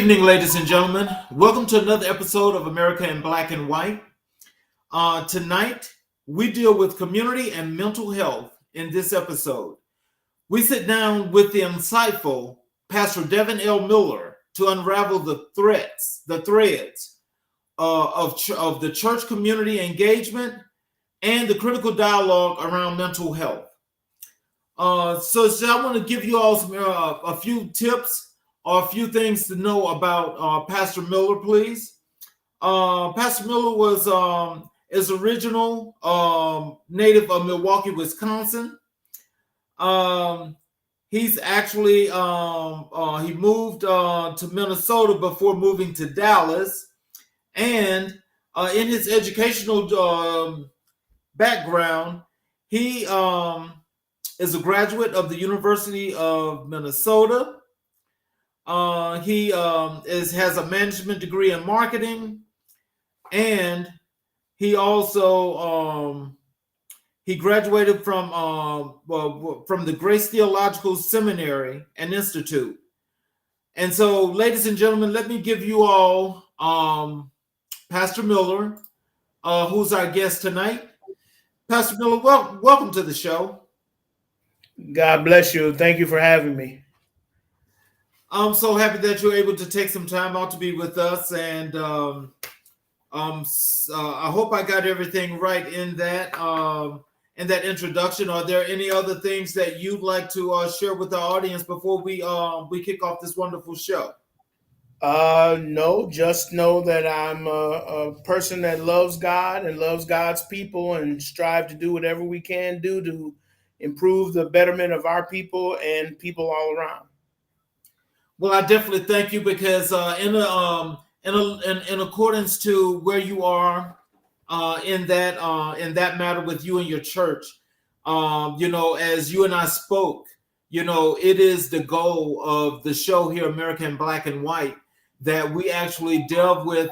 evening, ladies and gentlemen. Welcome to another episode of America in Black and White. Tonight, we deal with community and mental health in this episode. We sit down with the insightful Pastor Devin L. Miller to unravel the threads of the church community engagement and the critical dialogue around mental health. So I want to give you all a few tips or a few things to know about Pastor Miller, please. Pastor Miller is original native of Milwaukee, Wisconsin. He's actually he moved to Minnesota before moving to Dallas, and in his educational background, he is a graduate of the University of Minnesota. He has a management degree in marketing, and he also he graduated from the Grace Theological Seminary and Institute. And so, ladies and gentlemen, let me give you all Pastor Miller, who's our guest tonight. Pastor Miller, welcome to the show. God bless you. Thank you for having me. I'm so happy that you're able to take some time out to be with us, and I hope I got everything right in that introduction. Are there any other things that you'd like to share with the audience before we kick off this wonderful show? No, just know that I'm a person that loves God and loves God's people and strive to do whatever we can do to improve the betterment of our people and people all around. Well, I definitely thank you because in accordance to where you are in that matter with you and your church, as you and I spoke, it is the goal of the show here, America in Black and White, that we actually delve with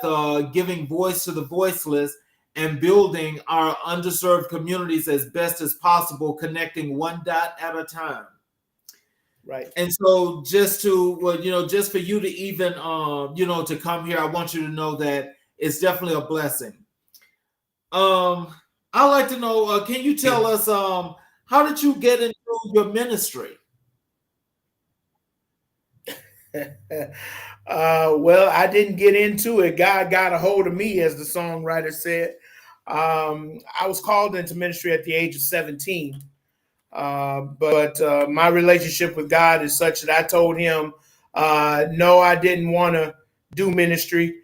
giving voice to the voiceless and building our underserved communities as best as possible, connecting one dot at a time. Right. And so just for you to even, to come here, I want you to know that it's definitely a blessing. I'd like to know, can you tell us, how did you get into your ministry? Well, I didn't get into it. God got a hold of me, as the songwriter said. I was called into ministry at the age of 17. But my relationship with God is such that I told him, no, I didn't want to do ministry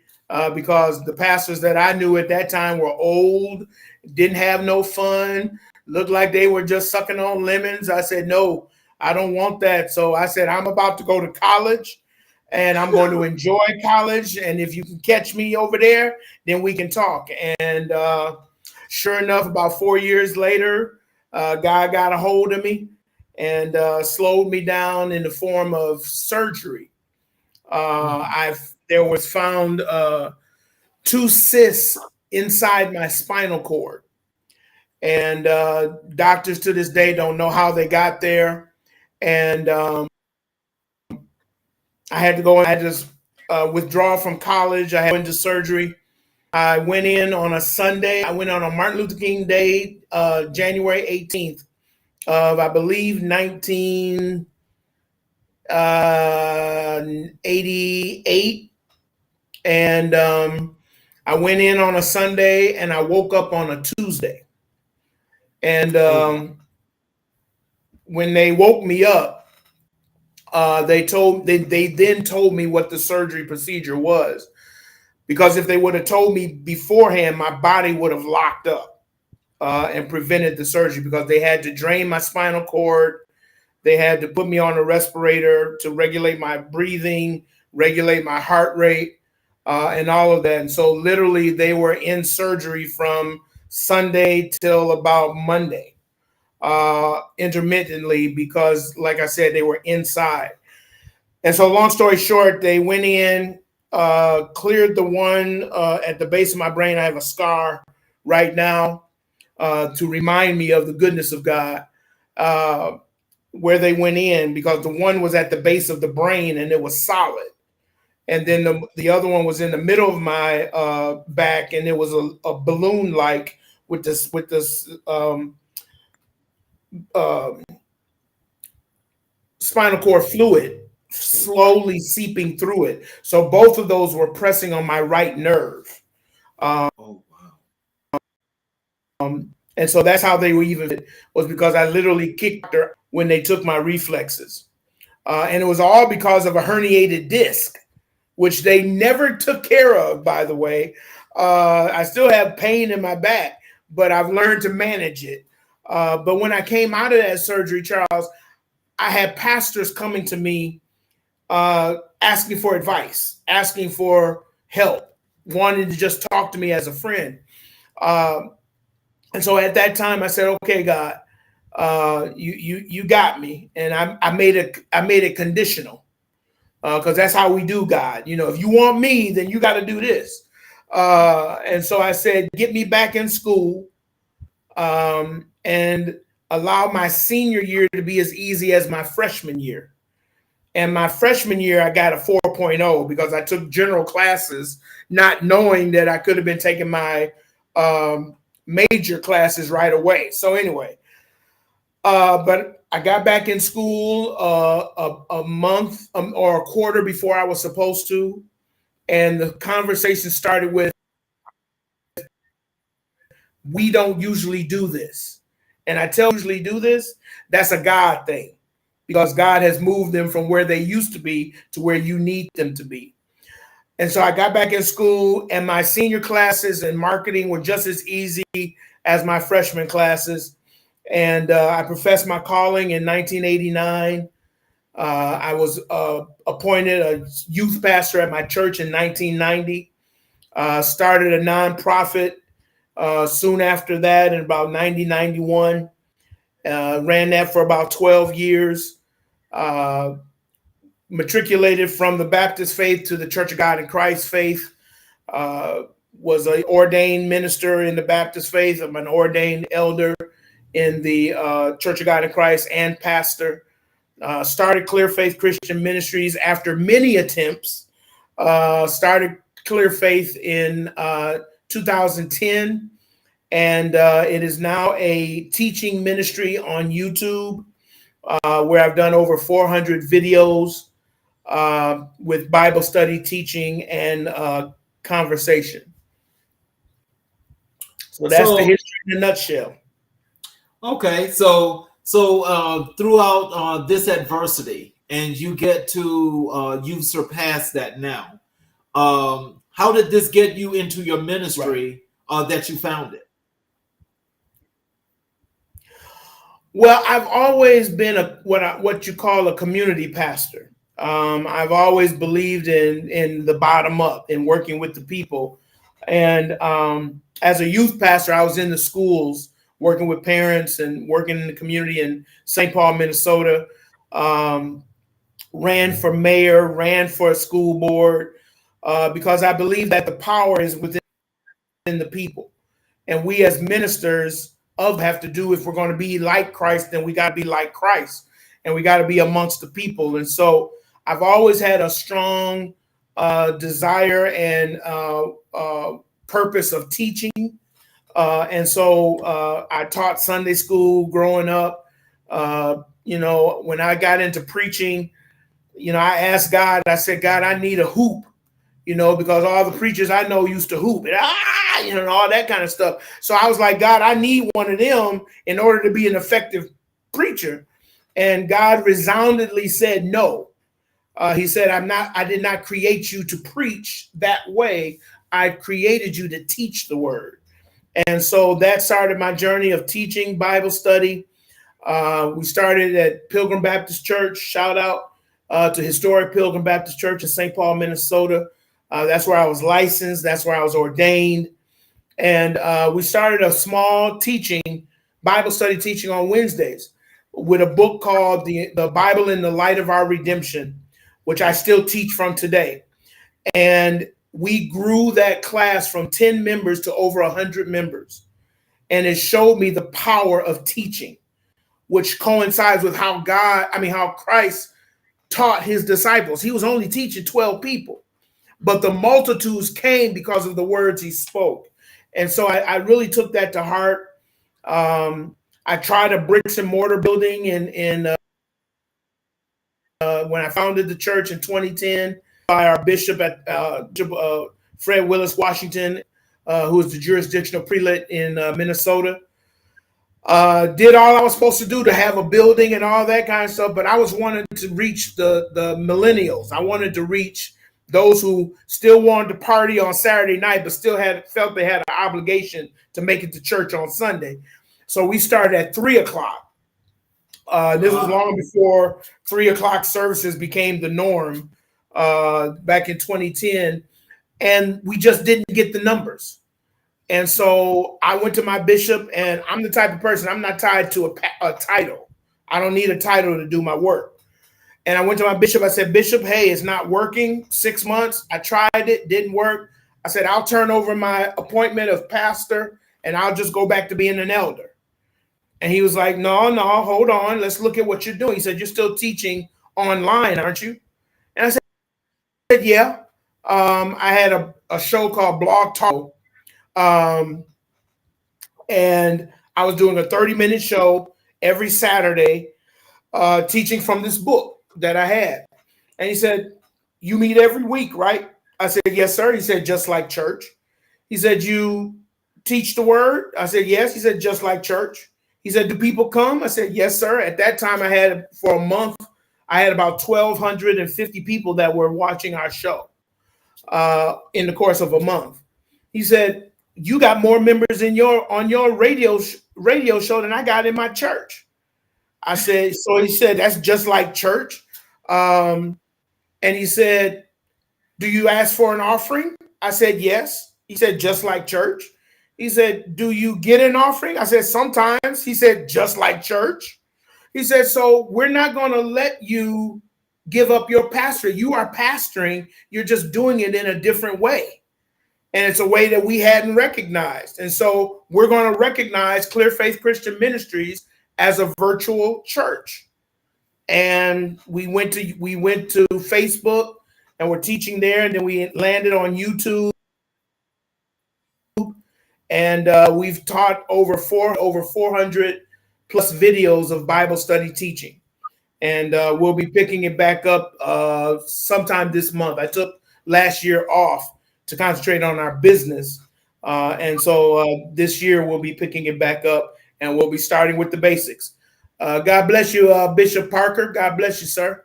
because the pastors that I knew at that time were old, didn't have no fun, looked like they were just sucking on lemons. I said, no, I don't want that. So I said, I'm about to go to college and I'm going to enjoy college. And if you can catch me over there, then we can talk. And sure enough, about 4 years later, God got a hold of me and slowed me down in the form of surgery. There was found 2 cysts inside my spinal cord, and doctors to this day don't know how they got there. And I had to go. I had to withdraw from college. I had to go into surgery. I went in on a Sunday. I went on a Martin Luther King Day, January 18th of, I believe, 1988. And I went in on a Sunday and I woke up on a Tuesday. And when they woke me up, they then told me what the surgery procedure was. Because if they would have told me beforehand, my body would have locked up and prevented the surgery, because they had to drain my spinal cord. They had to put me on a respirator to regulate my breathing, regulate my heart rate, and all of that. And so literally they were in surgery from Sunday till about Monday, intermittently, because like I said, they were inside. And so long story short, they went in, cleared the one at the base of my brain. I have a scar right now to remind me of the goodness of God, where they went in, because the one was at the base of the brain and it was solid. and then the other one was in the middle of my back, and it was a balloon like with this uh, spinal cord fluid slowly seeping through it. So both of those were pressing on my right nerve. Um, Oh wow. and so that's how they were even, was because I literally kicked her when they took my reflexes. And it was all because of a herniated disc, which they never took care of, by the way. I still have pain in my back, but I've learned to manage it. But when I came out of that surgery, Charles, I had pastors coming to me asking for advice, asking for help, wanting to just talk to me as a friend. And so at that time, I said, "Okay, God, you got me," and I made it conditional, because that's how we do God. You know, if you want me, then you got to do this. And so I said, "Get me back in school, and allow my senior year to be as easy as my freshman year." And my freshman year, I got a 4.0 because I took general classes, not knowing that I could have been taking my major classes right away. So anyway, but I got back in school a month or a quarter before I was supposed to. And the conversation started with, "We don't usually do this." And I tell usually do this, that's a God thing, because God has moved them from where they used to be to where you need them to be. And so I got back in school, and my senior classes in marketing were just as easy as my freshman classes. And I professed my calling in 1989. I was appointed a youth pastor at my church in 1990. Started a nonprofit soon after that in about 1991. Ran that for about 12 years. Matriculated from the Baptist faith to the Church of God in Christ faith. Was an ordained minister in the Baptist faith. I'm an ordained elder in the Church of God in Christ and pastor. Started Clear Faith Christian Ministries after many attempts. Started Clear Faith in 2010, and it is now a teaching ministry on YouTube, where I've done over 400 videos with Bible study, teaching, and conversation. So that's the So history in a nutshell. okay, so throughout this adversity, and you get to you've surpassed that now. How did this get you into your Right. ministry that you founded? Well, I've always been what you call a community pastor. I've always believed in the bottom up, in working with the people. And as a youth pastor, I was in the schools working with parents and working in the community in St. Paul, Minnesota. Um, Ran for mayor, ran for a school board, because I believe that the power is within the people. And we as ministers of have to do, if we're going to be like Christ, then we got to be like Christ, and we got to be amongst the people. And so I've always had a strong desire and purpose of teaching. And so I taught Sunday school growing up. When I got into preaching, I asked God, I said, "God, I need a hoop," because all the preachers I know used to hoop and all that kind of stuff. So I was like, "God, I need one of them in order to be an effective preacher." And God resoundingly said, "No." He said, I did not create you to preach that way. I created you to teach the word. And so that started my journey of teaching Bible study. We started at Pilgrim Baptist Church. Shout out to historic Pilgrim Baptist Church in St. Paul, Minnesota. That's where I was licensed. That's where I was ordained. And we started a small Bible study teaching on Wednesdays with a book called the Bible in the Light of Our Redemption, which I still teach from today. And we grew that class from 10 members to over 100 members. And it showed me the power of teaching, which coincides with how Christ taught his disciples. He was only teaching 12 people. but the multitudes came because of the words he spoke. And so I really took that to heart. I tried a bricks and mortar building when I founded the church in 2010 by our bishop at Fred Willis Washington, who is the jurisdictional prelate in Minnesota. Did all I was supposed to do to have a building and all that kind of stuff, but I was wanting to reach the millennials. I wanted to reach those who still wanted to party on Saturday night, but still felt they had an obligation to make it to church on Sunday. So we started at 3:00. This was long before 3:00 services became the norm back in 2010, and we just didn't get the numbers. And so I went to my bishop, and I'm the type of person, I'm not tied to a title. I don't need a title to do my work. And I went to my bishop. I said, Bishop, hey, it's not working. 6 months. I tried it, didn't work. I said, I'll turn over my appointment of pastor, and I'll just go back to being an elder. And he was like, no, hold on. Let's look at what you're doing. He said, you're still teaching online, aren't you? And I said, yeah. I had a show called Blog Talk. And I was doing a 30-minute show every Saturday, teaching from this book that I had. And he said, you meet every week, right? I said, yes, sir. He said, just like church. He said, you teach the word? I said, yes. He said, just like church. He said, do people come? I said, yes, sir. At that time, for a month, I had about 1,250 people that were watching our show in the course of a month. He said, you got more members on your radio show than I got in my church. I said, so he said, that's just like church. And he said, do you ask for an offering? I said, yes. He said, just like church. He said, do you get an offering? I said, sometimes. He said, just like church. He said, so we're not going to let you give up your pastor. You are pastoring. You're just doing it in a different way. And it's a way that we hadn't recognized. And so we're going to recognize Clear Faith Christian Ministries as a virtual church. And we went to Facebook, and we're teaching there. And then we landed on YouTube. And we've taught over 400 plus videos of Bible study teaching. And we'll be picking it back up sometime this month. I took last year off to concentrate on our business. And so this year we'll be picking it back up, and we'll be starting with the basics. God bless you, Bishop Parker. God bless you, sir.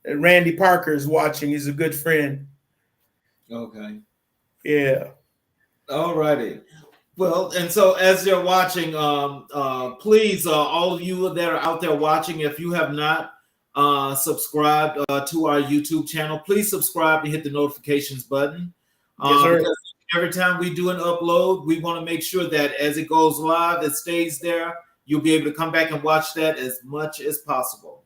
And Randy Parker is watching. He's a good friend. Okay. Yeah. All righty. Well, and so as you're watching, please, all of you that are out there watching, if you have not subscribed to our YouTube channel, please subscribe and hit the notifications button. Yes, sir. Because every time we do an upload, we want to make sure that as it goes live, it stays there. You'll be able to come back and watch that as much as possible.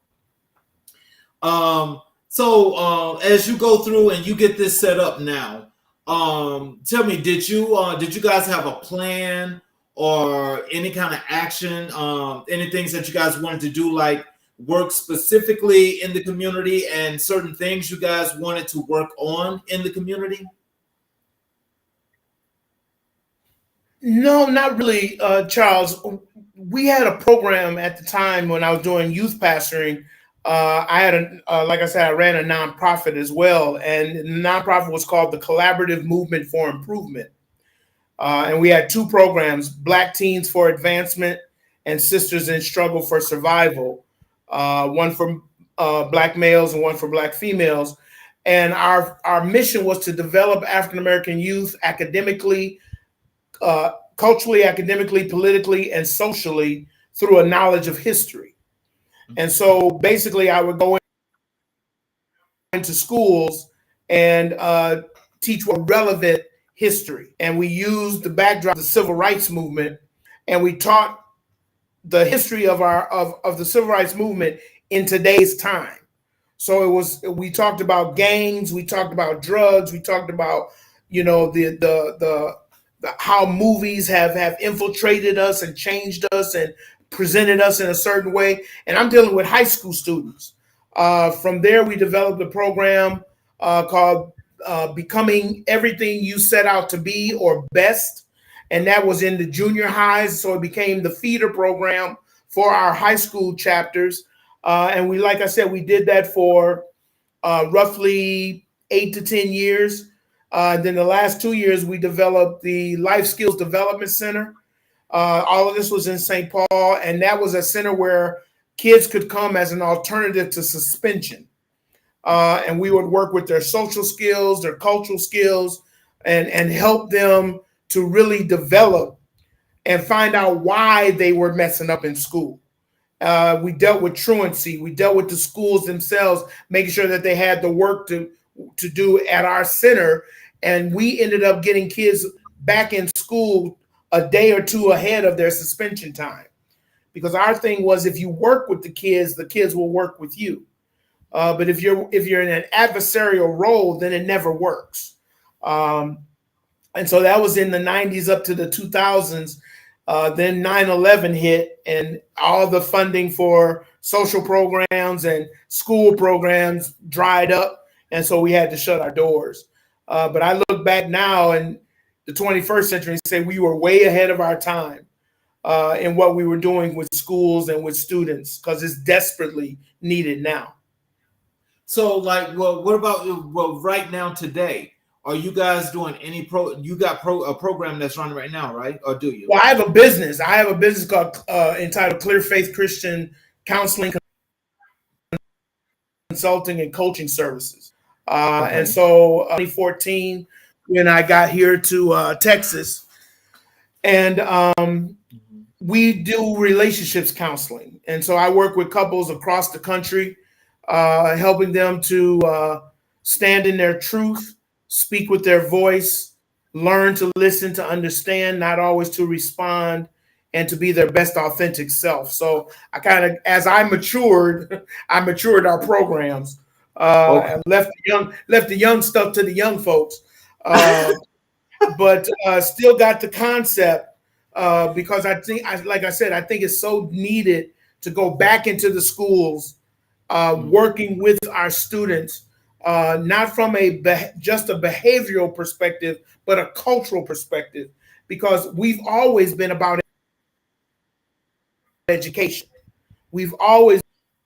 So as you go through and you get this set up now, tell me, did you guys have a plan or any kind of action, any things that you guys wanted to do, like work specifically in the community, and certain things you guys wanted to work on in the community? No, not really, Charles. We had a program at the time when I was doing youth pastoring. I had like I said, I ran a nonprofit as well, and the nonprofit was called the Collaborative Movement for Improvement. And we had two programs: Black Teens for Advancement and Sisters in Struggle for Survival. One for Black males and one for Black females. And our mission was to develop African American youth academically, culturally, academically, politically, and socially through a knowledge of history. And so basically I would go into schools and teach relevant history. And we used the backdrop of the civil rights movement, and we taught the history of the civil rights movement in today's time. So we talked about gangs, we talked about drugs, we talked about, the how movies have infiltrated us and changed us and presented us in a certain way. And I'm dealing with high school students. From there, we developed a program called Becoming Everything You Set Out to Be or Best. And that was in the junior highs. So it became the feeder program for our high school chapters. And we, like I said, we did that for roughly 8 to 10 years. Then the last 2 years, we developed the Life Skills Development Center. All of this was in St. Paul, and that was a center where kids could come as an alternative to suspension. And we would work with their social skills, their cultural skills, and help them to really develop and find out why they were messing up in school. We dealt with truancy. We dealt with the schools themselves, making sure that they had the work to do at our center. And we ended up getting kids back in school a day or two ahead of their suspension time. Because our thing was, if you work with the kids will work with you. But if you're in an adversarial role, then it never works. And so that was in the 90s up to the 2000s. Then 9/11 hit, and all the funding for social programs and school programs dried up. And so we had to shut our doors. But I look back now in the 21st century and say we were way ahead of our time in what we were doing with schools and with students, because it's desperately needed now. So, like, well, what about right now today? Are you guys doing any a program that's running right now, right? Or do you? Well, I have a business. Called entitled Clear Faith Christian Counseling, Consulting, and Coaching Services. Okay. And so 2014, when I got here to Texas, and we do relationships counseling. And so I work with couples across the country, helping them to stand in their truth, speak with their voice, learn to listen, to understand, not always to respond, and to be their best authentic self. So I kind of, as I matured our programs, and left the young stuff to the young folks, but still got the concept, because I think, like I said, I think it's so needed to go back into the schools, working with our students, not from just a behavioral perspective, but a cultural perspective, because we've always been about education. We've always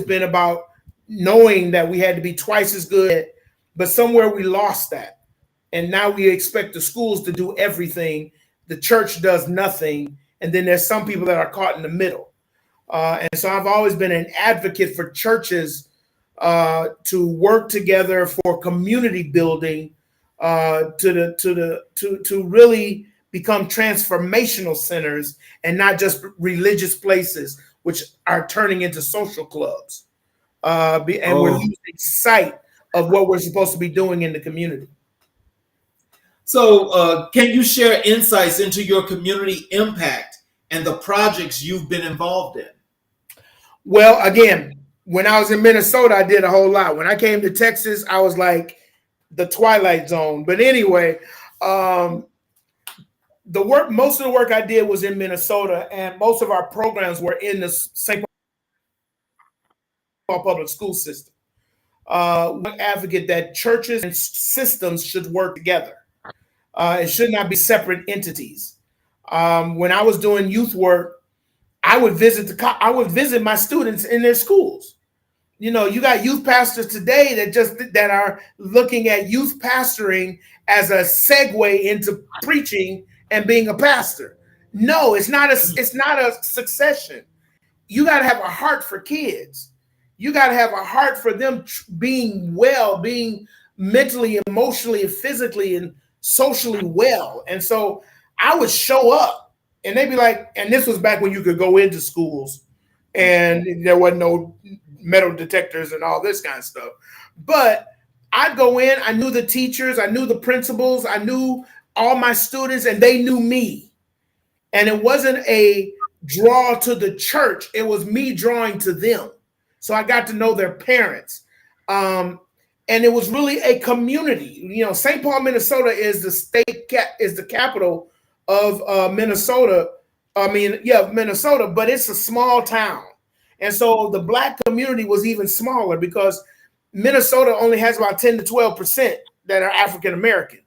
been about knowing that we had to be twice as good, but somewhere we lost that. And now we expect the schools to do everything. The church does nothing. And then there's some people that are caught in the middle. And so I've always been an advocate for churches to work together for community building, to really become transformational centers and not just religious places, which are turning into social clubs. And we're losing sight of what we're supposed to be doing in the community. So can you share insights into your community impact and the projects you've been involved in? Well, again, when I was in Minnesota, I did a whole lot. When I came to Texas, I was like the Twilight Zone. But anyway, most of the work I did was in Minnesota, and most of our programs were in the St. Paul public school system. We advocate that churches and systems should work together. It should not be separate entities. When I was doing youth work, I would visit my students in their schools. You know, you got youth pastors today that are looking at youth pastoring as a segue into preaching and being a pastor. No, it's not a succession. You got to have a heart for kids. You got to have a heart for them being well, being mentally, emotionally, and physically and socially well. And so I would show up, and they'd be like, and this was back when you could go into schools and there wasn't no metal detectors and all this kind of stuff. But I'd go in, I knew the teachers, I knew the principals, I knew all my students, and they knew me. And it wasn't a draw to the church, it was me drawing to them. So I got to know their parents. And it was really a community. You know, St. Paul, Minnesota is the capital of Minnesota. Minnesota, but it's a small town. And so the Black community was even smaller because Minnesota only has about 10 to 12% that are African American.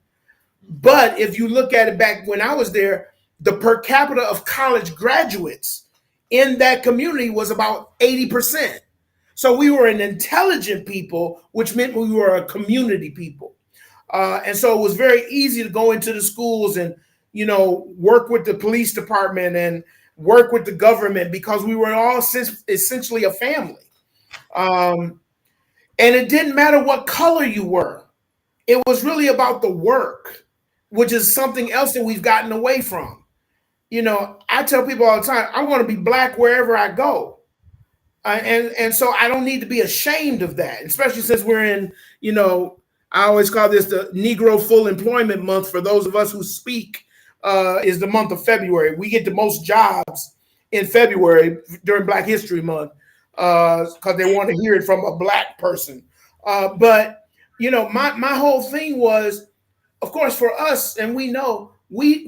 But if you look at it back when I was there, the per capita of college graduates in that community was about 80%. So we were an intelligent people, which meant we were a community people. And so it was very easy to go into the schools and, work with the police department and work with the government because we were all essentially a family. And it didn't matter what color you were. It was really about the work, which is something else that we've gotten away from. I tell people all the time, I want to be black wherever I go. And so I don't need to be ashamed of that, especially since we're in, I always call this the Negro Full Employment Month. For those of us who speak, is the month of February. We get the most jobs in February during Black History Month because they want to hear it from a black person. But my whole thing was, of course, for us, and we know we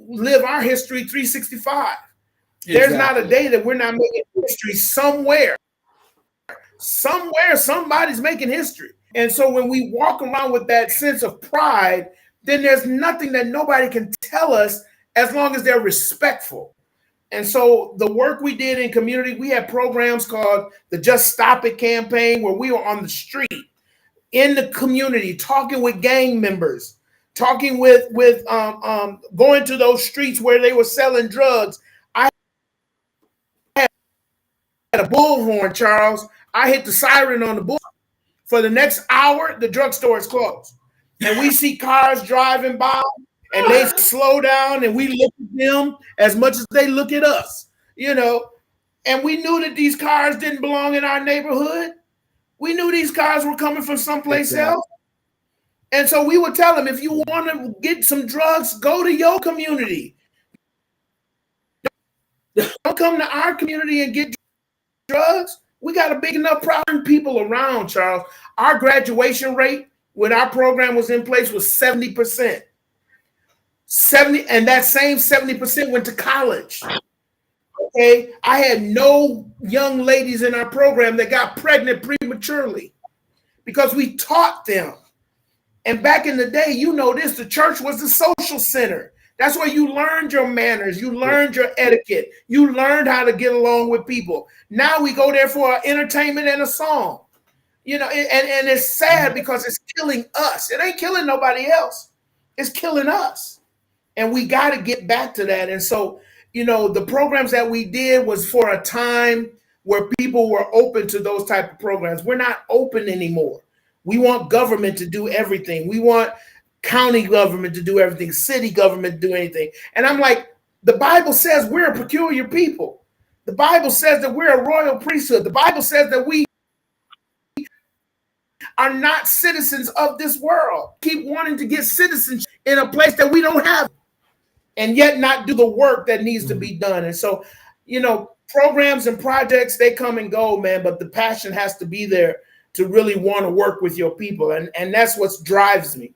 live our history 365. Exactly. There's not a day that we're not making history somewhere. Somewhere, somebody's making history. And so when we walk around with that sense of pride, then there's nothing that nobody can tell us as long as they're respectful. And so the work we did in community, we had programs called the Just Stop It campaign, where we were on the street in the community, talking with gang members, talking with going to those streets where they were selling drugs. I had a bullhorn, Charles. I hit the siren on the bull. For the next hour, the drugstore is closed. And we see cars driving by and they slow down and we look at them as much as they look at us, and we knew that these cars didn't belong in our neighborhood. We knew these cars were coming from someplace else. And so we would tell them, if you want to get some drugs, go to your community. Don't come to our community and get drugs. We got a big enough problem people around, Charles. Our graduation rate when our program was in place was 70%. 70, and that same 70% went to college. Okay, I had no young ladies in our program that got pregnant prematurely because we taught them. And back in the day, the church was the social center. That's where you learned your manners, you learned your etiquette, you learned how to get along with people. Now we go there for entertainment and a song, and it's sad because it's killing us. It ain't killing nobody else. It's killing us. And we got to get back to that. And so, the programs that we did was for a time where people were open to those type of programs. We're not open anymore. We want government to do everything. We want county government to do everything, city government to do anything. And I'm like, the Bible says we're a peculiar people. The Bible says that we're a royal priesthood. The Bible says that we are not citizens of this world. Keep wanting to get citizenship in a place that we don't have, and yet not do the work that needs to be done. And so, programs and projects, they come and go, man, but the passion has to be there to really want to work with your people. And that's what drives me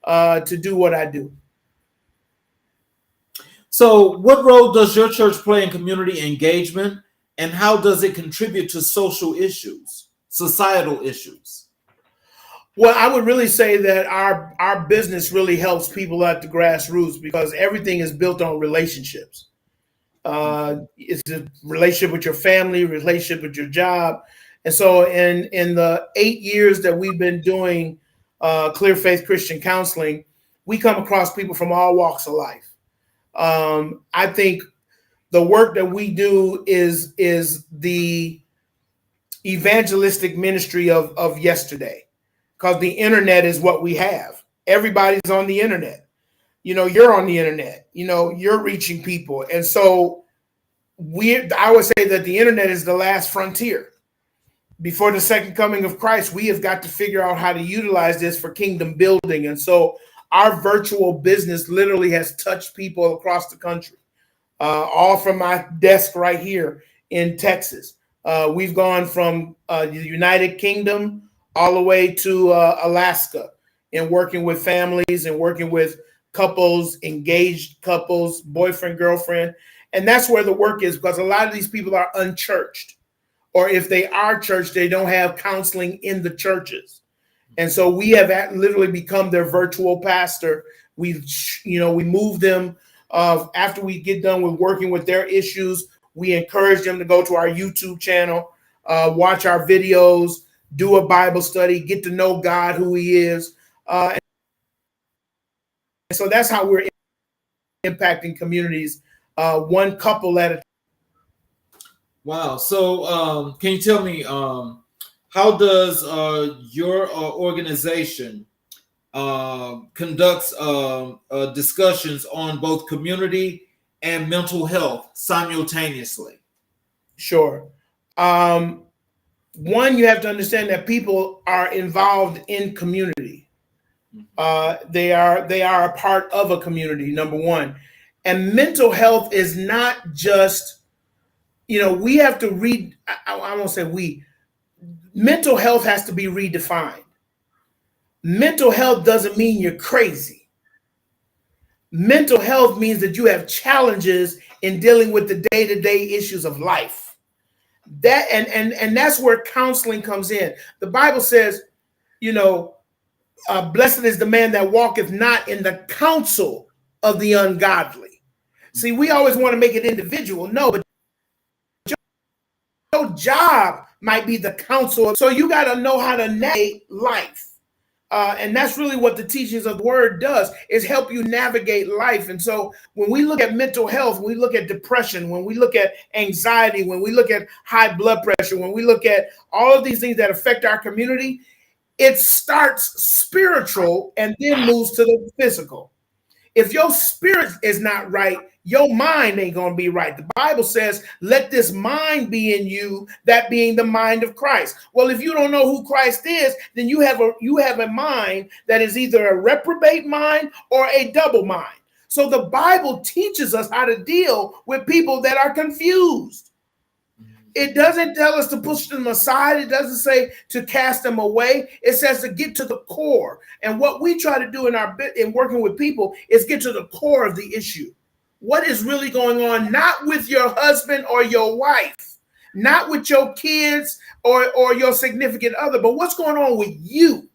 to do what I do. So what role does your church play in community engagement, and how does it contribute to social issues, societal issues? Well, I would really say that our business really helps people at the grassroots because everything is built on relationships. It's a relationship with your family, relationship with your job. And so in the 8 years that we've been doing Clear Faith Christian Counseling, we come across people from all walks of life. I think the work that we do is the evangelistic ministry of yesterday, because the internet is what we have. Everybody's on the internet. You're on the internet. You're reaching people. And so I would say that the internet is the last frontier. Before the second coming of Christ, we have got to figure out how to utilize this for kingdom building. And so our virtual business literally has touched people across the country, all from my desk right here in Texas. We've gone from the United Kingdom all the way to Alaska in working with families and working with couples, engaged couples, boyfriend, girlfriend. And that's where the work is, because a lot of these people are unchurched, or if they are church, they don't have counseling in the churches. And so we have literally become their virtual pastor. We move them after we get done with working with their issues. We encourage them to go to our YouTube channel, watch our videos, do a Bible study, get to know God, who He is. And so that's how we're impacting communities, one couple at a time. Wow. So can you tell me how does your organization conducts discussions on both community and mental health simultaneously? Sure. One, you have to understand that people are involved in community. They are a part of a community, number one. And mental health is not just, we have to read. I won't say we. Mental health has to be redefined. Mental health doesn't mean you're crazy. Mental health means that you have challenges in dealing with the day-to-day issues of life. That and that's where counseling comes in. The Bible says, blessed is the man that walketh not in the counsel of the ungodly. See, we always want to make it individual. No, but your job might be the counsel. So you got to know how to navigate life. And that's really what the teachings of the word does, is help you navigate life. And so when we look at mental health, when we look at depression, when we look at anxiety, when we look at high blood pressure, when we look at all of these things that affect our community, it starts spiritual and then moves to the physical. If your spirit is not right, your mind ain't going to be right. The Bible says, let this mind be in you, that being the mind of Christ. Well, if you don't know who Christ is, then you have a mind that is either a reprobate mind or a double mind. So the Bible teaches us how to deal with people that are confused. It doesn't tell us to push them aside. It doesn't say to cast them away. It says to get to the core. And what we try to do in working with people is get to the core of the issue. What is really going on, not with your husband or your wife, not with your kids or your significant other, but what's going on with you?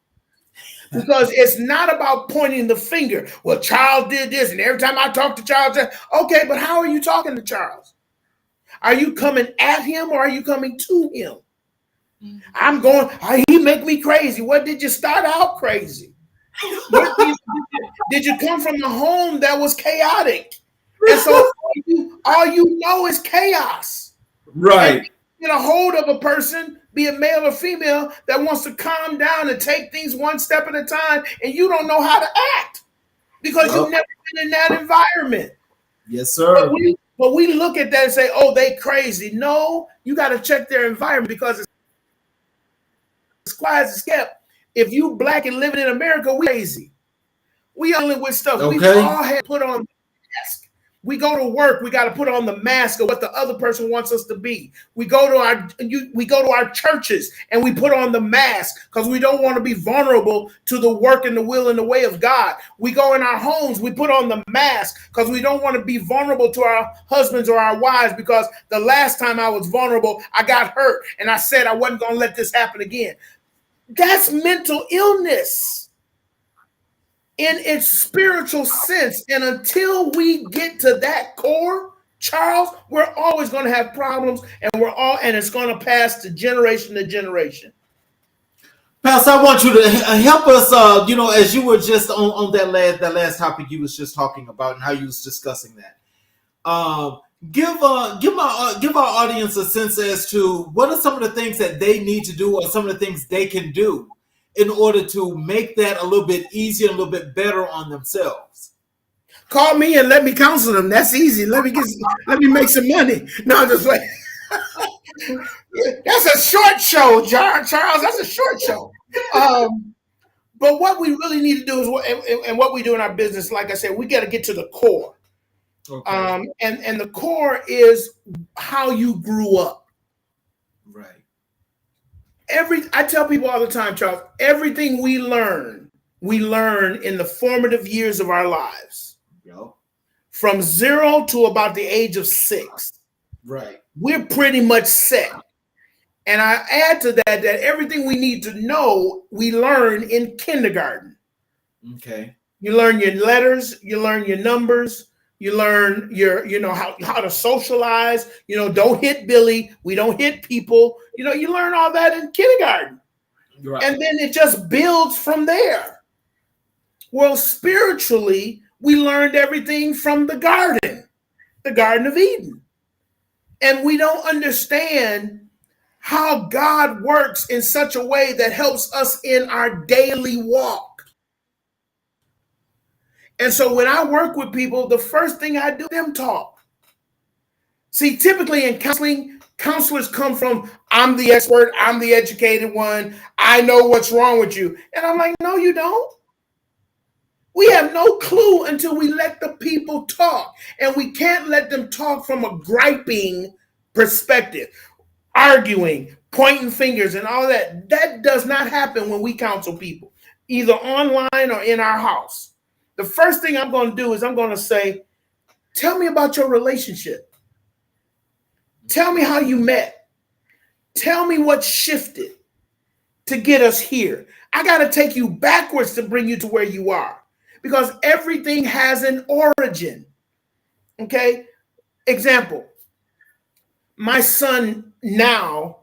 Because it's not about pointing the finger. Well, Charles did this, and every time I talk to Charles, okay, but how are you talking to Charles? Are you coming at him or are you coming to him? He make me crazy. What, did you start out crazy? Did you come from a home that was chaotic? And so all you know is chaos. Right. And get a hold of a person, be it male or female, that wants to calm down and take things one step at a time, and you don't know how to act because you've never been in that environment. Yes, sir. But we look at that and say, oh, they crazy. No, you got to check their environment, because it's quiet as kept. If you black and living in America, we crazy. We dealing with stuff. Okay. We all had put on mask. We go to work, we got to put on the mask of what the other person wants us to be. We go to our churches and we put on the mask because we don't want to be vulnerable to the work and the will and the way of God. We go in our homes, we put on the mask because we don't want to be vulnerable to our husbands or our wives, because the last time I was vulnerable, I got hurt and I said I wasn't going to let this happen again. That's mental illness in its spiritual sense. And until we get to that core, Charles, we're always going to have problems, and it's going to pass to generation. Pastor, I want you to help us, as you were just on that last topic you was just talking about and how you was discussing that. Give our audience a sense as to what are some of the things that they need to do, or some of the things they can do in order to make that a little bit easier, a little bit better on themselves. Call me and let me counsel them. That's easy. Let me make some money. No, I'm just like, that's a short show, Charles. That's a short show. But what we really need to do is, and what we do in our business, like I said, we got to get to the core. Okay. And the core is how you grew up. Right. I tell people all the time, Charles, everything we learn in the formative years of our lives. Yep. From 0 to about the age of 6. Right. We're pretty much set. And I add to that everything we need to know, we learn in kindergarten. Okay. You learn your letters, you learn your numbers, you learn how to socialize. Don't hit Billy. We don't hit people. You learn all that in kindergarten. Right. And then it just builds from there. Well, spiritually, we learned everything from the Garden of Eden. And we don't understand how God works in such a way that helps us in our daily walk. And so when I work with people, the first thing I do, them talk. See, typically in counseling, counselors come from, I'm the expert, I'm the educated one, I know what's wrong with you. And I'm like, no, you don't. We have no clue until we let the people talk. And we can't let them talk from a griping perspective, arguing, pointing fingers and all that. That does not happen when we counsel people, either online or in our house. The first thing I'm going to do is I'm going to say, tell me about your relationship. Tell me how you met. Tell me what shifted to get us here. I got to take you backwards to bring you to where you are, because everything has an origin. Okay? Example. My son now,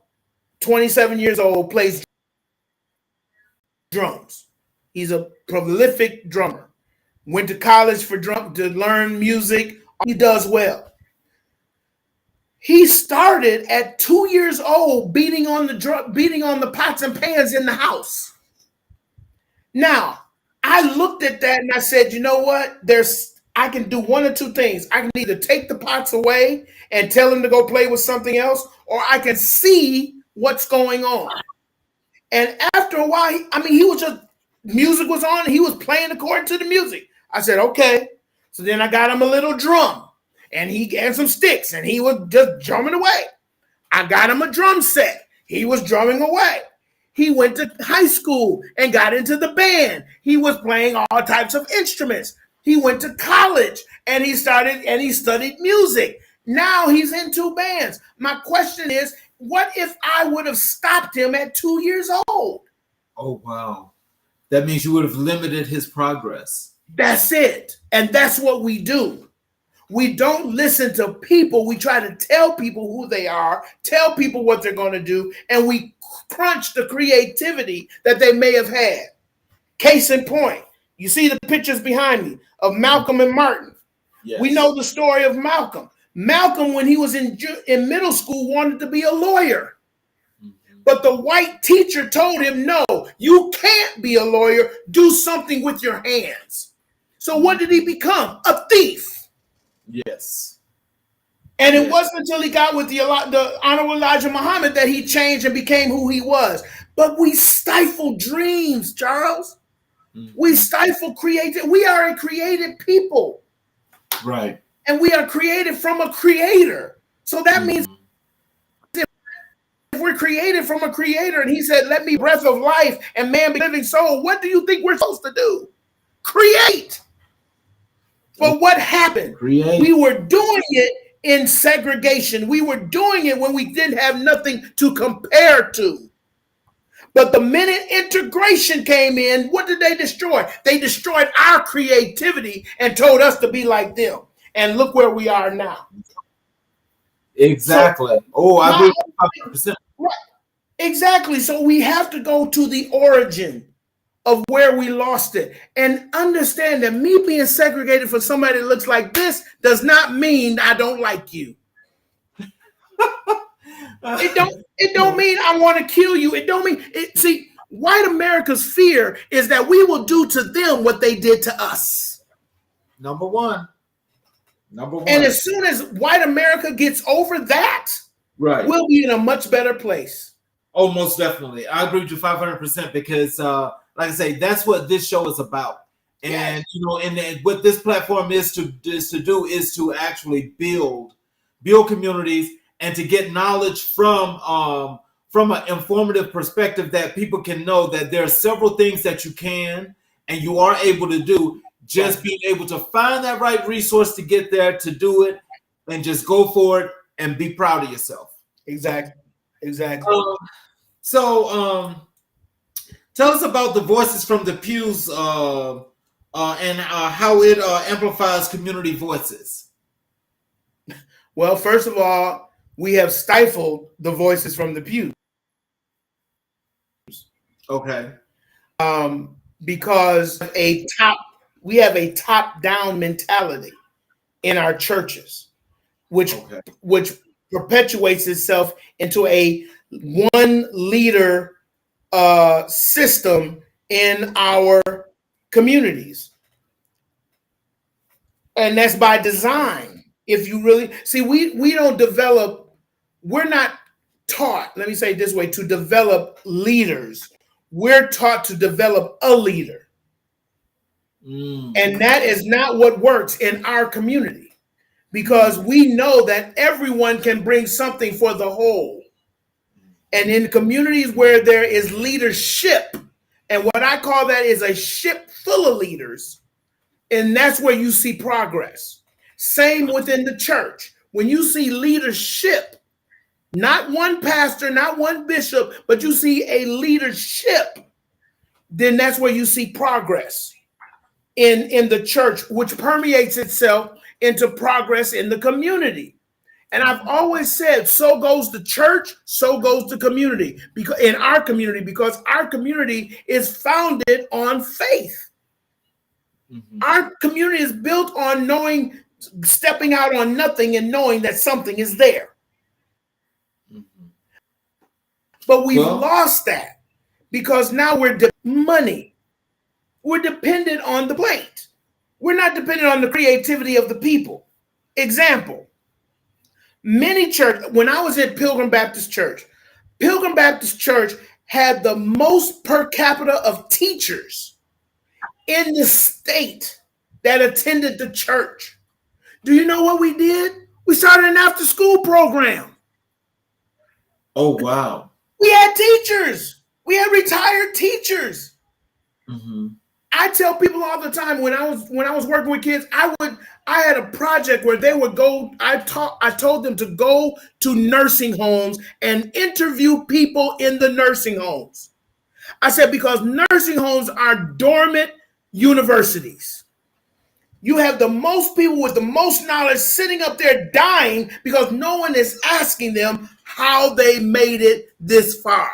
27 years old, plays drums. He's a prolific drummer. Went to college to learn music. He does well. He started at 2 years old beating on the pots and pans in the house. Now, I looked at that and I said, you know what? I can do one or two things. I can either take the pots away and tell him to go play with something else, or I can see what's going on. And after a while, music was on and he was playing according to the music. I said, okay. So then I got him a little drum and some sticks and he was just drumming away. I got him a drum set. He was drumming away. He went to high school and got into the band. He was playing all types of instruments. He went to college and he studied music. Now he's in 2 bands. My question is, what if I would have stopped him at 2 years old? Oh, wow. That means you would have limited his progress. That's it. And that's what we do. We don't listen to people. We try to tell people who they are, tell people what they're going to do, and we crunch the creativity that they may have had. Case in point, you see the pictures behind me of Malcolm and Martin. Yes. We know the story of Malcolm. Malcolm, when he was in middle school, wanted to be a lawyer. But the white teacher told him, no, you can't be a lawyer. Do something with your hands. So what did he become? A thief. Yes. And it wasn't until he got with the Honorable Elijah Muhammad that he changed and became who he was. But we stifle dreams, Charles. Mm-hmm. We stifle creativity. We are a creative people. Right. And we are created from a creator. So that means if we're created from a creator and he said, let me breath of life and man be living soul, what do you think we're supposed to do? Create. But what happened? Create. We were doing it in segregation. We were doing it when we didn't have nothing to compare to. But the minute integration came in, what did they destroy? They destroyed our creativity and told us to be like them. And look where we are now. Exactly. I agree 100%. Right. Exactly. So we have to go to the origin of where we lost it and understand that me being segregated for somebody that looks like this does not mean I don't like you. It don't mean I want to kill you. It don't mean it. See, white America's fear is that we will do to them what they did to us. Number one. And as soon as white America gets over that, right, we'll be in a much better place. Oh, most definitely. I agree with you 500% because, like I say, that's what this show is about. And, and what this platform is to actually build communities and to get knowledge from an informative perspective that people can know that there are several things that you can and you are able to do. Just being able to find that right resource to get there, to do it, and just go for it and be proud of yourself. Exactly. Exactly. So, tell us about the Voices from the Pews and how it amplifies community voices. Well, first of all, we have stifled the voices from the pews Okay. because we have a top down mentality in our churches, which Okay. which perpetuates itself into a one leader system in our communities, and that's by design. If you really see, we don't develop. We're not taught. Let me say it this way: to develop leaders, we're taught to develop a leader, and that is not what works in our community because we know that everyone can bring something for the whole. And in communities where there is leadership, and what I call that is a ship full of leaders, and that's where you see progress. Same within the church. When you see leadership, not one pastor, not one bishop, but you see a leadership, then that's where you see progress in the church, which permeates itself into progress in the community. And I've always said, so goes the church, so goes the community. Because in our community is founded on faith. Mm-hmm. Our community is built on knowing, stepping out on nothing and knowing that something is there. Mm-hmm. But we've lost that because now we're money. We're dependent on the plate. We're not dependent on the creativity of the people. Example. Many church, when I was at Pilgrim Baptist Church had the most per capita of teachers in the state that attended the church. Do you know what we did? We started an after-school program. Oh, wow. We had teachers. We had retired teachers. Mm-hmm. I tell people all the time when I was working with kids, I had a project where they would go. I told them to go to nursing homes and interview people in the nursing homes. I said because nursing homes are dormant universities. You have the most people with the most knowledge sitting up there dying because no one is asking them how they made it this far.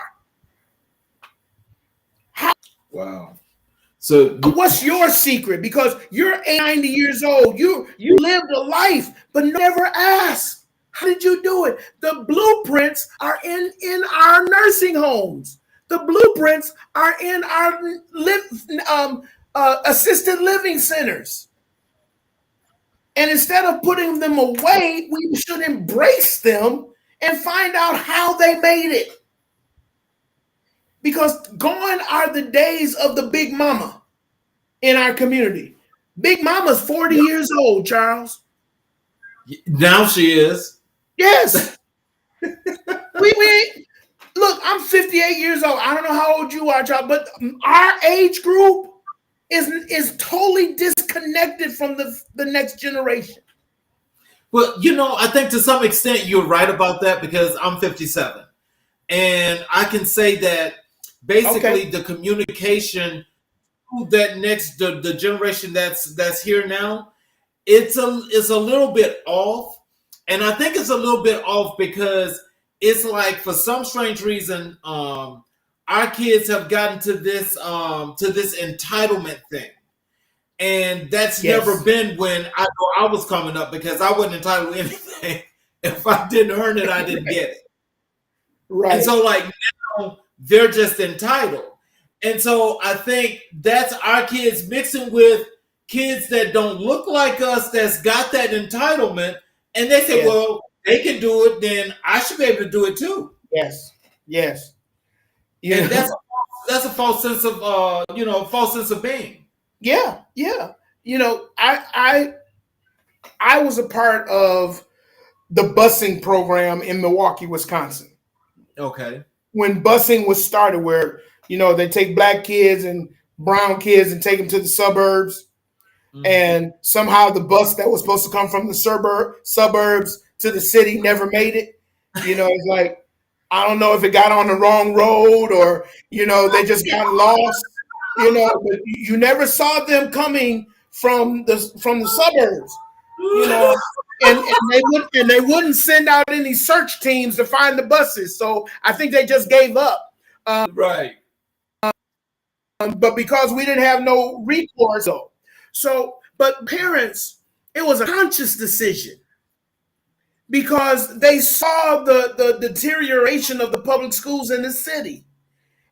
Wow. So what's your secret? Because you're 90 years old. You lived a life, but never asked, how did you do it? The blueprints are in our nursing homes. The blueprints are in our assisted living centers. And instead of putting them away, we should embrace them and find out how they made it. Because gone are the days of the big mama in our community. Big mama's 40 years old, Charles. Now she is. Yes. we look, I'm 58 years old. I don't know how old you are, Charles, but our age group is totally disconnected from the next generation. Well, I think to some extent you're right about that because I'm 57. And I can say that basically the communication to that next the generation that's here now, it's a little bit off. And I think it's a little bit off because it's like for some strange reason, our kids have gotten to this entitlement thing. And that's never been when I was coming up because I wasn't entitled to anything. If I didn't earn it, I didn't get it. Right. And so like now they're just entitled. And so I think that's our kids mixing with kids that don't look like us that's got that entitlement. And they say, well, they can do it, then I should be able to do it too. Yes. Yes. And that's a false sense of false sense of being. Yeah. Yeah. I was a part of the busing program in Milwaukee, Wisconsin. Okay. When busing was started, where they take black kids and brown kids and take them to the suburbs, and somehow the bus that was supposed to come from the suburbs to the city never made it. It's like I don't know if it got on the wrong road or, they just got lost, but you never saw them coming from the suburbs, you know, and they wouldn't send out any search teams to find the buses. So I think they just gave up. Right. But because we didn't have no recourse, but parents, it was a conscious decision because they saw the deterioration of the public schools in the city.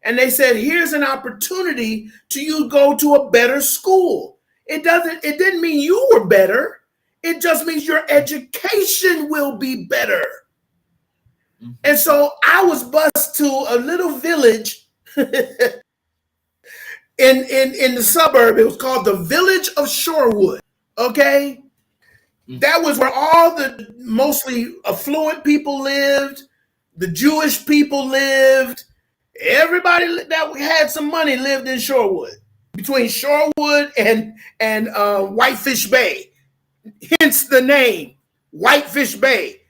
And they said, here's an opportunity to you go to a better school. It didn't mean you were better. It just means your education will be better. Mm-hmm. And so I was bused to a little village in the suburb. It was called the village of Shorewood. Okay. Mm-hmm. That was where all the mostly affluent people lived. The Jewish people lived. Everybody that had some money lived in Shorewood, between Shorewood and Whitefish Bay. Hence the name, Whitefish Bay.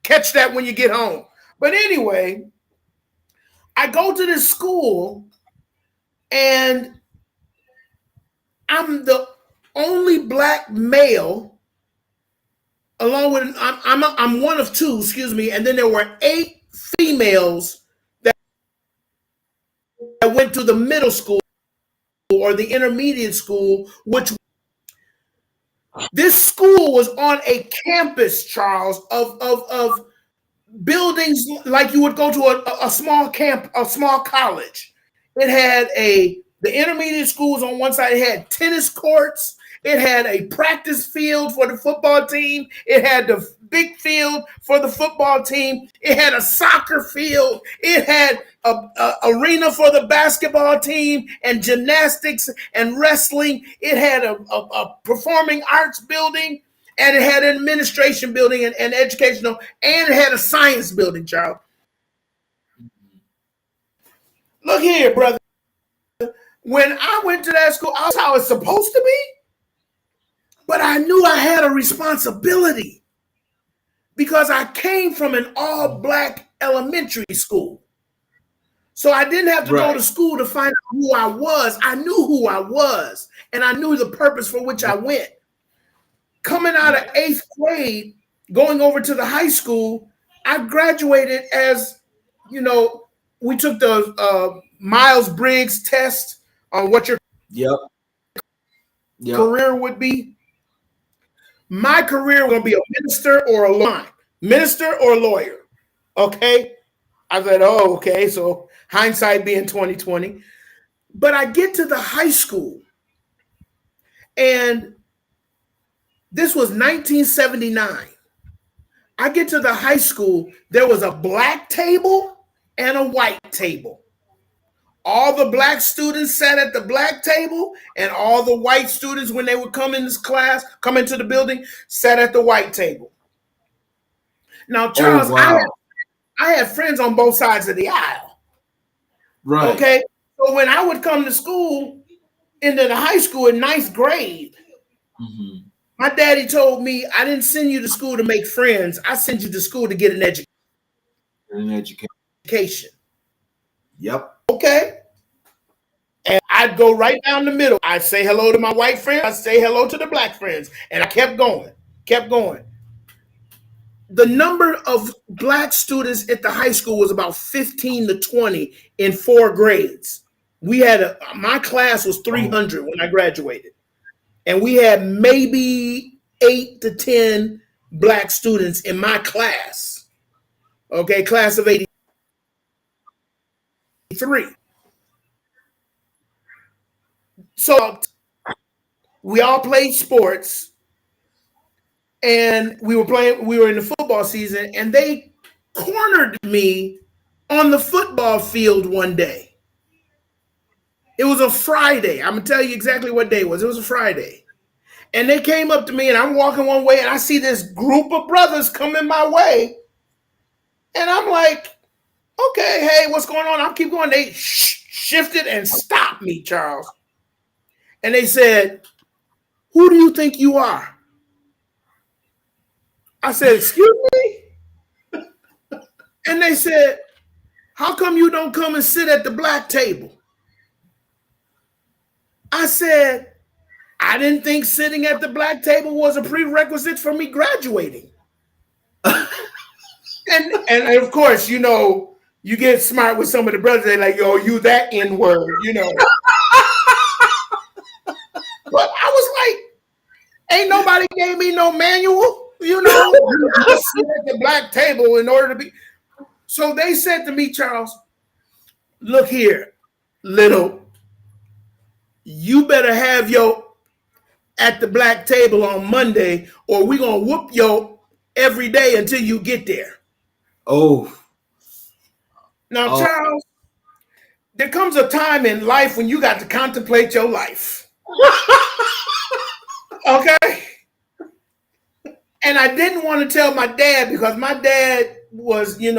Catch that when you get home. But anyway, I go to this school, and I'm the only black male, along with I'm one of two, excuse me, and then there were 8 females that went to the middle school or the intermediate school, which this school was on a campus, Charles, of buildings like you would go to a small camp, a small college. It had the intermediate school was on one side. It had tennis courts. It had a practice field for the football team. It had the big field for the football team. It had a soccer field. It had a arena for the basketball team and gymnastics and wrestling. It had a performing arts building, and it had an administration building and educational, and it had a science building, Charles. Look here, brother. When I went to that school, I was how it's supposed to be. But I knew I had a responsibility because I came from an all-black elementary school. So I didn't have to go to school to find out who I was. I knew who I was, and I knew the purpose for which I went. Coming out of 8th grade, going over to the high school, I graduated as, we took the Myers-Briggs test on what your career would be. My career was going to be a minister or a lawyer. Minister or lawyer. Okay. I said, oh, okay. So hindsight being 2020. But I get to the high school, and this was 1979. I get to the high school. There was a black table and a white table. All the black students sat at the black table, and all the white students, when they would come in this class, come into the building, sat at the white table. Now, Charles, I had friends on both sides of the aisle. Right. Okay. So when I would come to school, into the high school in 9th grade, my daddy told me, I didn't send you to school to make friends. I sent you to school to get an education. Yep. Okay. And I'd go right down the middle. I'd say hello to my white friends. I'd say hello to the black friends. And I kept going. The number of black students at the high school was about 15 to 20 in 4 grades. We had my class was 300 when I graduated. And we had maybe 8 to 10 black students in my class. Okay, class of 83. So we all played sports, and we were in the football season, and they cornered me on the football field one day. It was a Friday. I'm going to tell you exactly what day it was. It was a Friday. And they came up to me, and I'm walking one way, and I see this group of brothers coming my way. And I'm like, okay, hey, what's going on? I'll keep going. They shifted and stopped me, Charles. And they said, who do you think you are? I said, excuse me? And they said, How come you don't come and sit at the black table? I said, I didn't think sitting at the black table was a prerequisite for me graduating. And of course, you get smart with some of the brothers. They're like, yo, you that N word, But I was like, ain't nobody gave me no manual, You just sit at the black table in order to be. So they said to me, Charles, look here, little, you better have your at the black table on Monday, or we're gonna whoop your every day until you get there. Oh. Now, Charles, there comes a time in life when you got to contemplate your life. Okay? And I didn't want to tell my dad because my dad was, he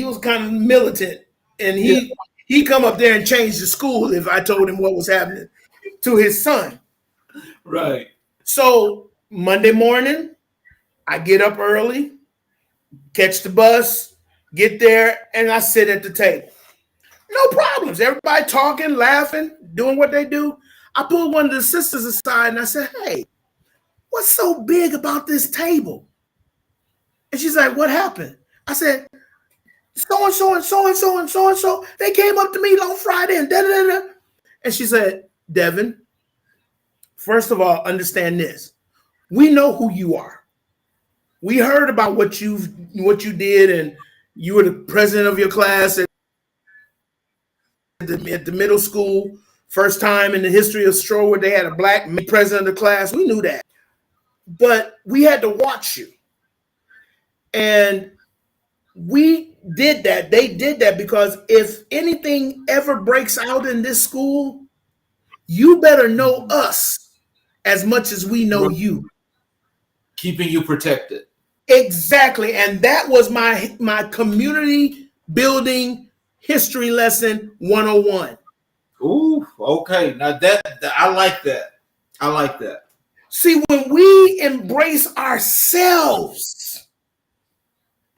was kind of militant, and he come up there and change the school if I told him what was happening to his son. Right. So Monday morning, I get up early, catch the bus, get there, and I sit at the table. No problems. Everybody talking, laughing, doing what they do. I pulled one of the sisters aside and I said, hey, what's so big about this table? And she's like, what happened? I said, so-and-so and so-and-so and so-and-so. They came up to me on Friday and da-da-da-da. And she said, Devin, first of all, understand this. We know who you are. We heard about what you did, and you were the president of your class at the middle school. First time in the history of Strowood they had a black president of the class. We knew that. But we had to watch you. And we did that. They did that because if anything ever breaks out in this school, you better know us as much as we know you. Keeping you protected. Exactly. And that was my community building history lesson 101. Ooh, okay. Now that I like that. I like that. See, when we embrace ourselves,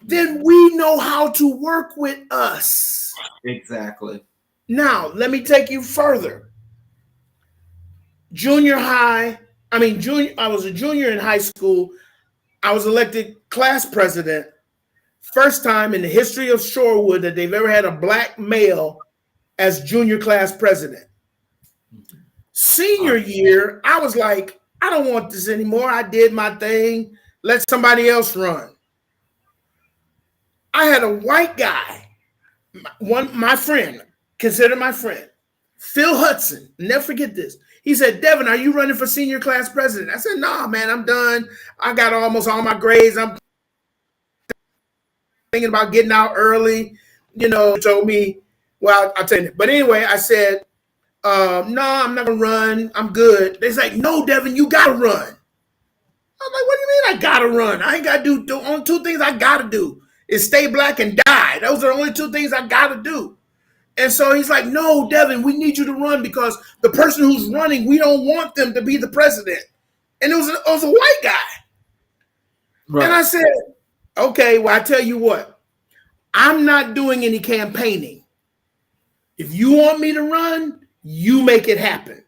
then we know how to work with us. Exactly. Now, let me take you further. I was a junior in high school. I was elected class president. First time in the history of Shorewood that they've ever had a black male as junior class president. Senior year, I was like, I don't want this anymore. I did my thing. Let somebody else run. I had a white guy, my friend, consider my friend, Phil Hudson. Never forget this. He said, Devin, are you running for senior class president? I said, nah, man, I'm done. I got almost all my grades. I'm thinking about getting out early. Told me, well, I'll tell you. But anyway, I said, no, I'm not going to run. I'm good. They're like, no, Devin, you got to run. I'm like, what do you mean I got to run? I ain't got to do the only two things I got to do is stay black and die. Those are the only two things I got to do. And so he's like, no, Devin, we need you to run because the person who's running, we don't want them to be the president. And it was a white guy. Right. And I said, okay, well, I tell you what, I'm not doing any campaigning. If you want me to run, you make it happen.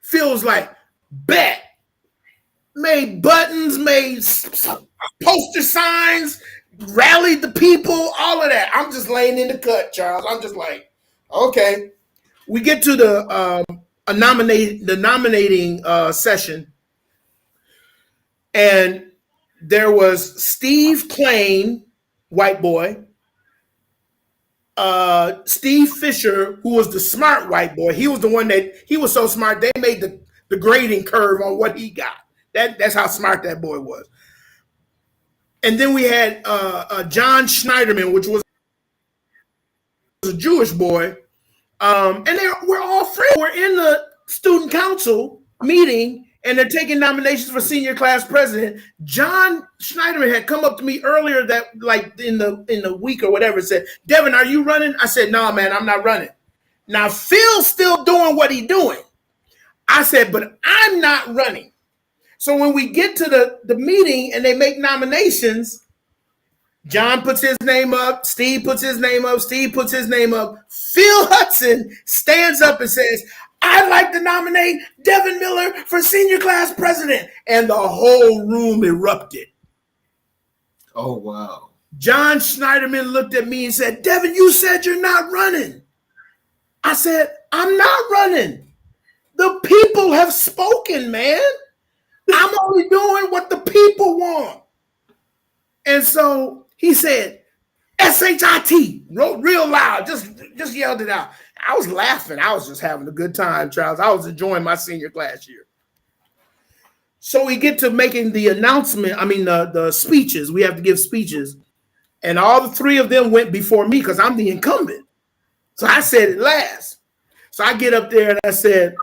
Phil's like, bet. Made buttons, made poster signs, rallied the people, all of that. I'm just laying in the cut, Charles. I'm just like, okay. We get to the nominating session, and there was Steve Klain, white boy, Steve Fisher, who was the smart white boy. He was the one he was so smart they made the grading curve on what he got. That's how smart that boy was. And then we had John Schneiderman, which was a Jewish boy. And we're all friends. We're in the student council meeting, and they're taking nominations for senior class president. John Schneiderman had come up to me earlier that, like in the week or whatever, said, Devin, are you running? I said, no, man, I'm not running. Now, Phil's still doing what he's doing. I said, but I'm not running. So when we get to the meeting and they make nominations, John puts his name up. Steve puts his name up. Steve puts his name up. Phil Hudson stands up and says, I'd like to nominate Devin Miller for senior class president. And the whole room erupted. Oh, wow. John Schneiderman looked at me and said, Devin, you said you're not running. I said, I'm not running. The people have spoken, man. I'm only doing what the people want. And so he said, SHIT, wrote real loud, just yelled it out. I was laughing. I was just having a good time, Charles. I was enjoying my senior class year. So we get to making the announcement, the speeches. We have to give speeches. And all the three of them went before me because I'm the incumbent. So I said it last. So I get up there and I said,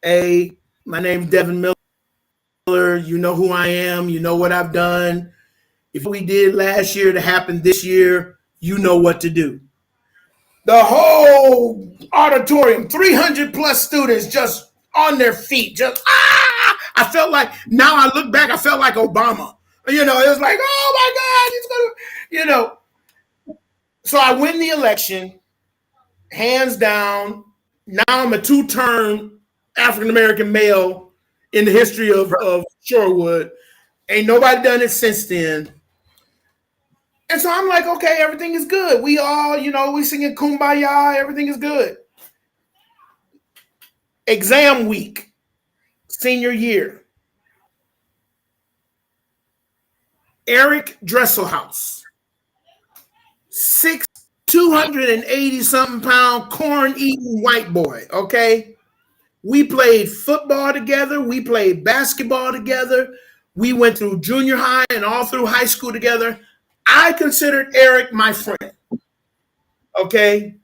hey, my name's Devin Miller. You know who I am. You know what I've done. If we did last year to happen this year, you know what to do. The whole auditorium, 300 plus students just on their feet, I felt like, now I look back, I felt like Obama. It was like, oh my God, So I win the election, hands down. Now I'm a two-term African-American male in the history of Shorewood. Ain't nobody done it since then. And so I'm like, okay, everything is good. We all, we singing Kumbaya, everything is good. Exam week, senior year. Eric Dresselhaus, 280-something pound corn-eating white boy, okay? We played football together. We played basketball together. We went through junior high and all through high school together. I considered Eric my friend, okay?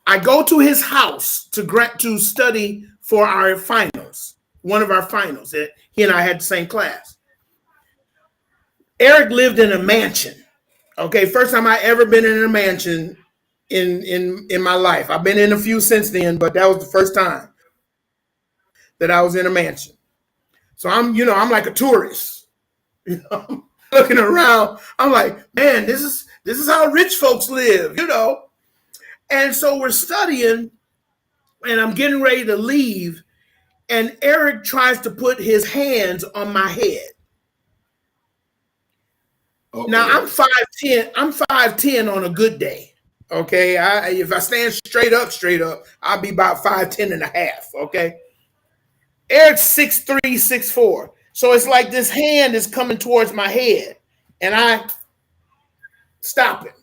I go to his house to study for our finals, one of our finals. He and I had the same class. Eric lived in a mansion, okay? First time I ever been in a mansion in my life. I've been in a few since then, but that was the first time that I was in a mansion. So I'm like a tourist, looking around. I'm like, man, this is how rich folks live, And so we're studying, and I'm getting ready to leave, and Eric tries to put his hands on my head. Okay. Now I'm 5'10". I'm 5'10" on a good day. Okay. If I stand straight up, I'll be about 5'10" and a half. Okay. Eric's 6'3", 6'4". So it's like this hand is coming towards my head, and I stop it.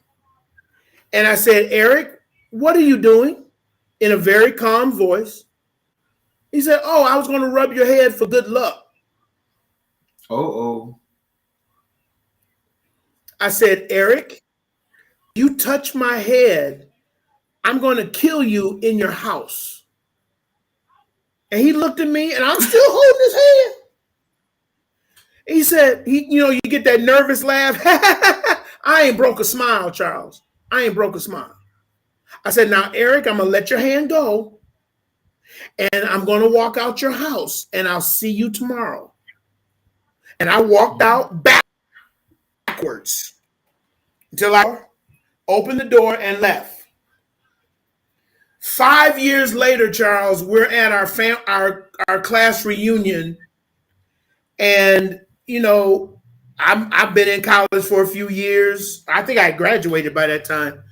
And I said, Eric, what are you doing? In a very calm voice. He said, oh, I was going to rub your head for good luck. Oh. I said, Eric, you touch my head, I'm going to kill you in your house. And he looked at me, and I'm still holding his hand. He said, you get that nervous laugh. I ain't broke a smile, Charles. I ain't broke a smile. I said, now, Eric, I'm going to let your hand go, and I'm going to walk out your house, and I'll see you tomorrow. And I walked out backwards until I opened the door and left. 5 years later, Charles, we're at our class reunion, and I've been in college for a few years. I think I graduated by that time.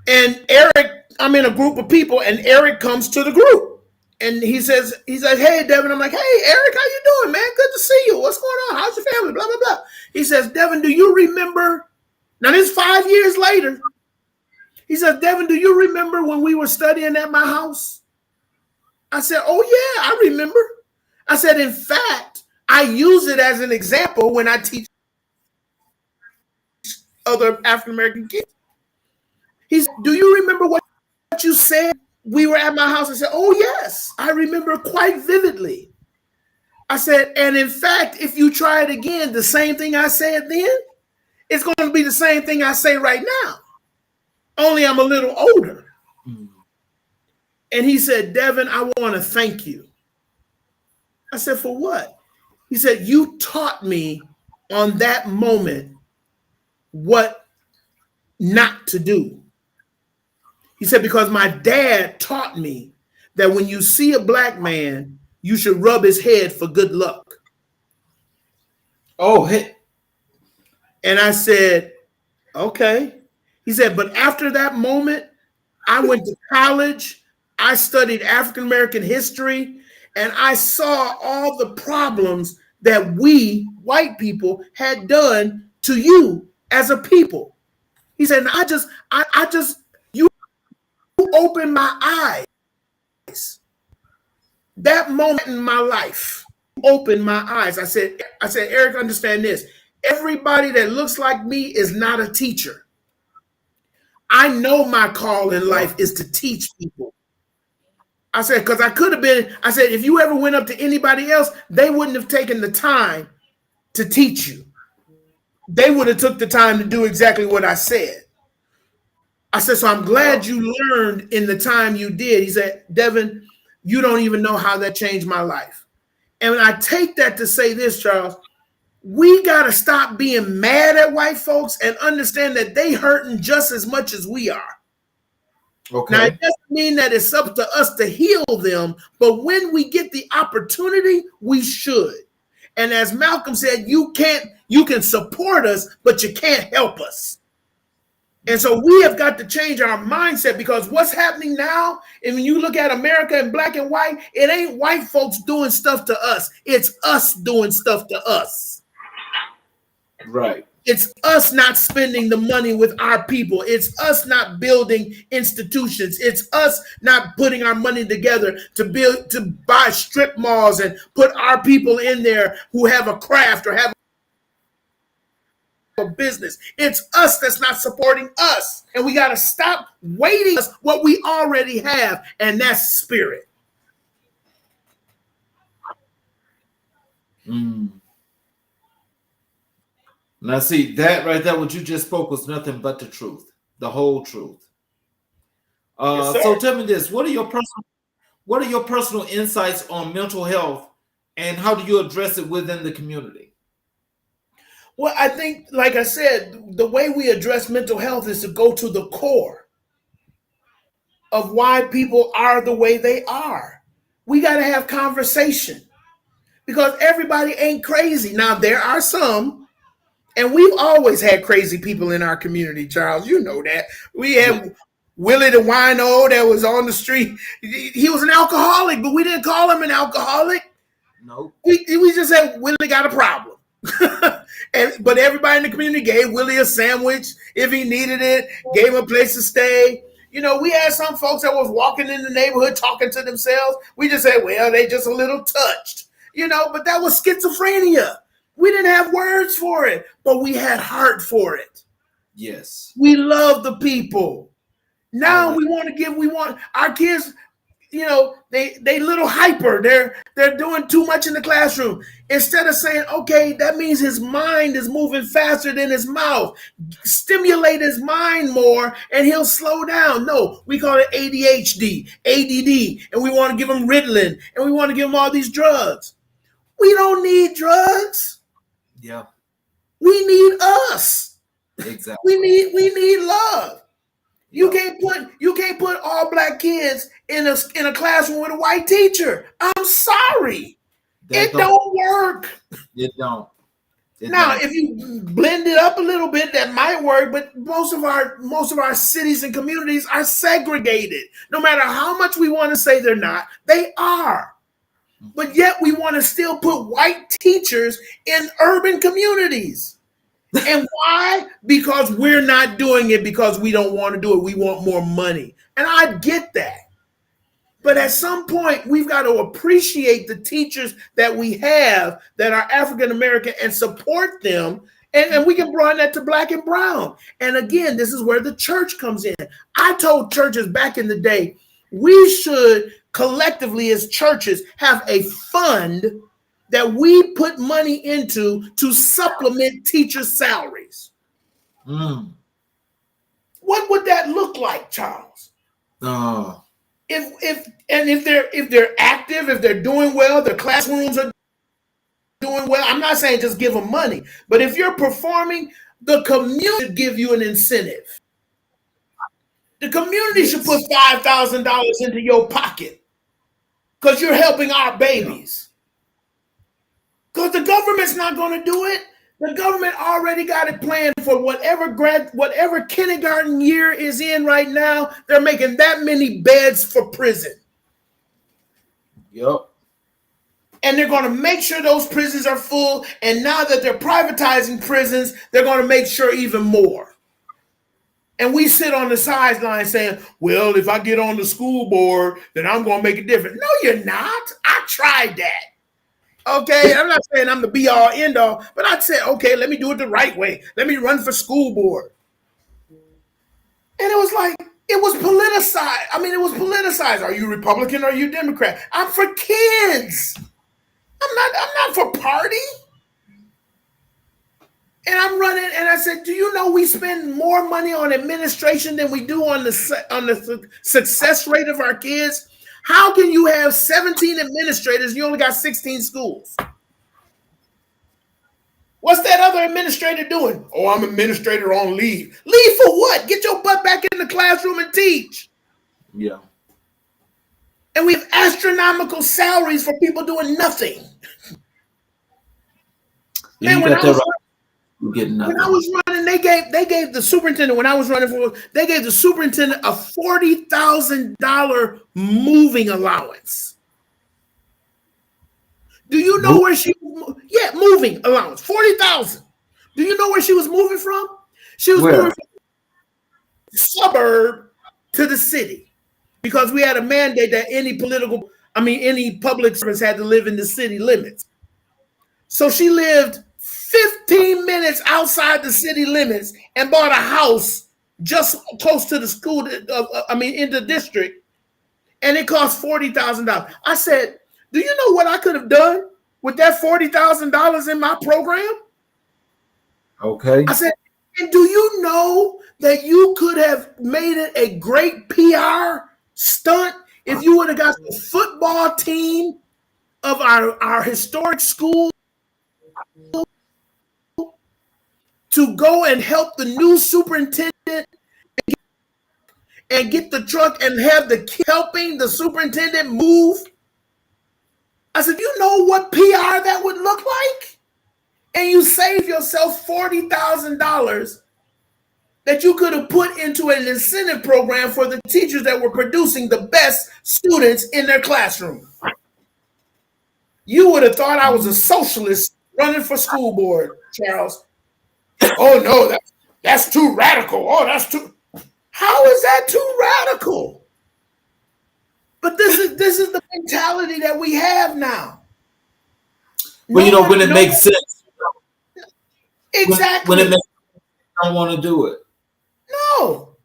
And Eric, I'm in a group of people, and Eric comes to the group, and he's like, hey, Devin. I'm like, hey, Eric, how you doing, man? Good to see you. What's going on? How's your family? Blah, blah, blah. He says, Devin, do you remember? Now, this is 5 years later. He says, Devin, do you remember when we were studying at my house? I said, oh, yeah, I remember. I said, in fact, I use it as an example when I teach other African-American kids. He said, do you remember what you said? We were at my house. I said, oh, yes, I remember quite vividly. I said, and in fact, if you try it again, the same thing I said then, it's going to be the same thing I say right now. Only I'm a little older. And he said, Devin, I want to thank you. I said, for what? He said, you taught me on that moment what not to do. He said, because my dad taught me that when you see a black man, you should rub his head for good luck. Oh, hey. And I said, okay. He said, but after that moment, I went to college, I studied African American history, and I saw all the problems that we, white people, had done to you as a people. He said, and you opened my eyes. That moment in my life opened my eyes. I said, Eric, understand this. Everybody that looks like me is not a teacher. I know my call in life is to teach people. I said, because I could have been, I said, if you ever went up to anybody else, they wouldn't have taken the time to teach you. They would have took the time to do exactly what I said. I said, so I'm glad you learned in the time you did. He said, Devin, you don't even know how that changed my life. And I take that to say this, Charles, we got to stop being mad at white folks and understand that they hurting just as much as we are. Okay. Now, it doesn't mean that it's up to us to heal them, but when we get the opportunity, we should. And as Malcolm said, you can support us, but you can't help us. And so we have got to change our mindset, because what's happening now, and when you look at America in black and white, it ain't white folks doing stuff to us. It's us doing stuff to us. Right. It's us not spending the money with our people. It's us not building institutions. It's us not putting our money together to buy strip malls and put our people in there who have a craft or have a business. It's us that's not supporting us. And we got to stop waiting for what we already have, and that's spirit. Now, see, that right there, what you just spoke was nothing but the truth, the whole truth. Yes, so tell me this: what are your personal insights on mental health, and how do you address it within the community? Well, I think, like I said, the way we address mental health is to go to the core of why people are the way they are. We got to have conversation, because everybody ain't crazy. Now, there are some. And we've always had crazy people in our community, Charles. You know that. We had Willie the wino that was on the street. He was an alcoholic, but we didn't call him an alcoholic. No. We just said Willie got a problem. But everybody in the community gave Willie a sandwich if he needed it, gave him a place to stay. You know, we had some folks that was walking in the neighborhood talking to themselves. We just said, well, they just a little touched. You know, but that was schizophrenia. We didn't have words for it, but we had heart for it. Yes. We love the people. Now we want our kids, you know, they little hyper. They're doing too much in the classroom. Instead of saying, okay, that means his mind is moving faster than his mouth. Stimulate his mind more and he'll slow down. No, we call it ADHD, ADD, and we want to give him Ritalin, and we want to give him all these drugs. We don't need drugs. Yeah. We need us. Exactly. We need love. You can't put all black kids in a classroom with a white teacher. I'm sorry. It don't work. It don't. If you blend it up a little bit, that might work, but most of our cities and communities are segregated. No matter how much we want to say they're not, they are. But yet we want to still put white teachers in urban communities. And why? Because we're not doing it because we don't want to do it. We want more money. And I get that. But at some point, we've got to appreciate the teachers that we have that are African American and support them. And we can broaden that to black and brown. And again, this is where the church comes in. I told churches back in the day, we should collectively as churches have a fund that we put money into to supplement teachers' salaries. What would that look like, Charles? If they're active, if they're doing well, their classrooms are doing well. I'm not saying just give them money, but if you're performing, the community should give you an incentive. The community should put Yes. $5,000 into your pocket because you're helping our Yeah. babies. Because the government's not going to do it. The government already got it planned for whatever kindergarten year is in right now. They're making that many beds for prison. Yep. And they're going to make sure those prisons are full. And now that they're privatizing prisons, they're going to make sure even more. And we sit on the sideline saying, well, if I get on the school board, then I'm going to make a difference. No, you're not. I tried that. Okay, I'm not saying I'm the be all end all, but I'd say, okay, let me do it the right way. Let me run for school board. And it was like, it was politicized. I mean, it was politicized. Are you Republican or are you Democrat? I'm for kids. I'm not for party. And I'm running, and I said, do you know we spend more money on administration than we do on the success rate of our kids? How can you have 17 administrators and you only got 16 schools? What's that other administrator doing? Oh, I'm administrator on leave. Leave for what? Get your butt back in the classroom and teach. Yeah. And we have astronomical salaries for people doing nothing. Yeah, Man, you got that right. You're getting nothing. When I was running, they gave the superintendent, when I was running for, they gave the superintendent a $40,000 moving allowance. Do you know where she was? Yeah, moving allowance, $40,000. Do you know where she was moving from? She was moving from the suburb to the city because we had a mandate that any public servants had to live in the city limits. So she lived 15 minutes outside the city limits and bought a house just close to the school, in the district, and it cost $40,000. I said, do you know what I could have done with that $40,000 in my program? Okay. I said, and do you know that you could have made it a great PR stunt if you would have got the football team of our historic school to go and help the new superintendent and get the truck and have the kid helping the superintendent move? I said, you know what PR that would look like? And you save yourself $40,000 that you could have put into an incentive program for the teachers that were producing the best students in their classroom. You would have thought I was a socialist running for school board, Charles. Oh no, that's too radical. Oh, that's too. How is that too radical? But this is the mentality that we have now. Well, when it makes sense. Exactly. When it makes sense, I don't want to do it. No.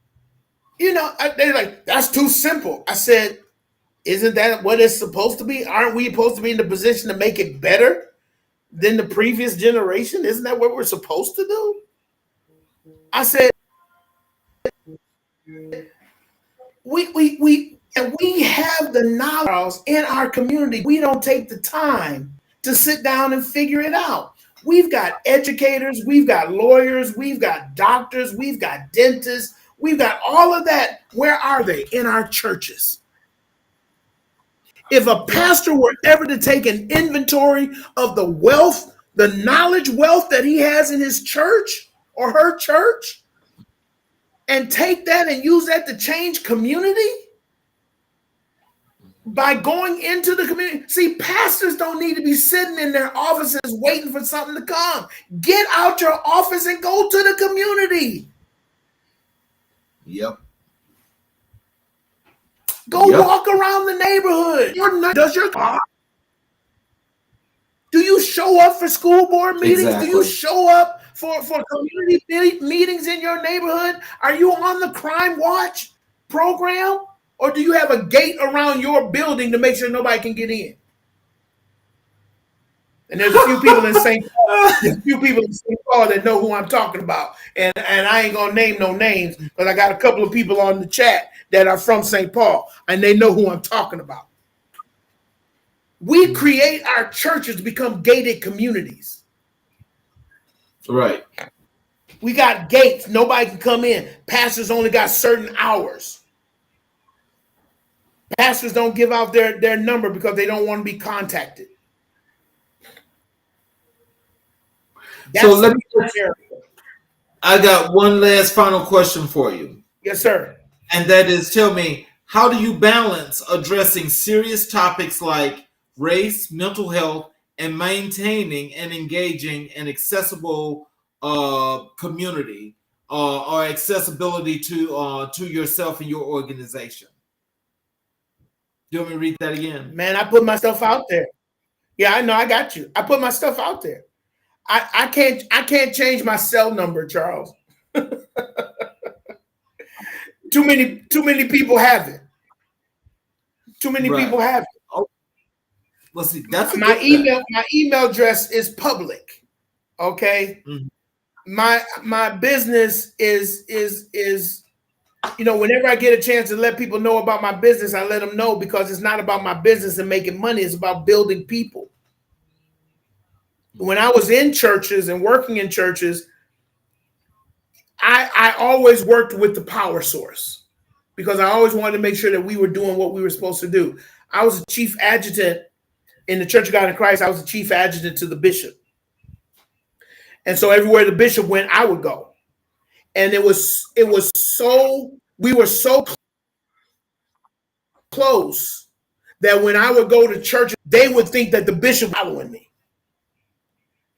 They're like, that's too simple. I said, isn't that what it's supposed to be? Aren't we supposed to be in the position to make it better than the previous generation? Isn't that what we're supposed to do? I said, we have the knowledge in our community. We don't take the time to sit down and figure it out. We've got educators, we've got lawyers, we've got doctors, we've got dentists, we've got all of that. Where are they? In our churches. If a pastor were ever to take an inventory of the wealth, the knowledge wealth that he has in his church or her church, and take that and use that to change community by going into the community. See, pastors don't need to be sitting in their offices waiting for something to come. Get out your office and go to the community. Yep. Go walk around the neighborhood. Do you show up for school board meetings? Exactly. Do you show up for community meetings in your neighborhood? Are you on the crime watch program? Or do you have a gate around your building to make sure nobody can get in? And there's a few people in St. Paul that know who I'm talking about. And I ain't going to name no names, but I got a couple of people on the chat that are from St. Paul, and they know who I'm talking about. We create our churches to become gated communities. Right. We got gates. Nobody can come in. Pastors only got certain hours. Pastors don't give out their number because they don't want to be contacted. So That's I got one last final question for you. yes, sir. And that is, tell me, how do you balance addressing serious topics like race, mental health, and maintaining and engaging an accessible community or accessibility to yourself and your organization? Do you want me to read that again? Man, I put myself out there. Yeah, I know. I got you. I put my stuff out there. I can't change my cell number, Charles. Too many people have it. Too many Right. people have it. Oh, let's see. That's a My good thing. my email address is public. Okay. Mhm. My business is whenever I get a chance to let people know about my business, I let them know because it's not about my business and making money. It's about building people. When I was in churches and working in churches, I always worked with the power source because I always wanted to make sure that we were doing what we were supposed to do. I was a chief adjutant in the Church of God in Christ. I was a chief adjutant to the bishop. And so everywhere the bishop went, I would go. And we were so close that when I would go to church, they would think that the bishop was following me.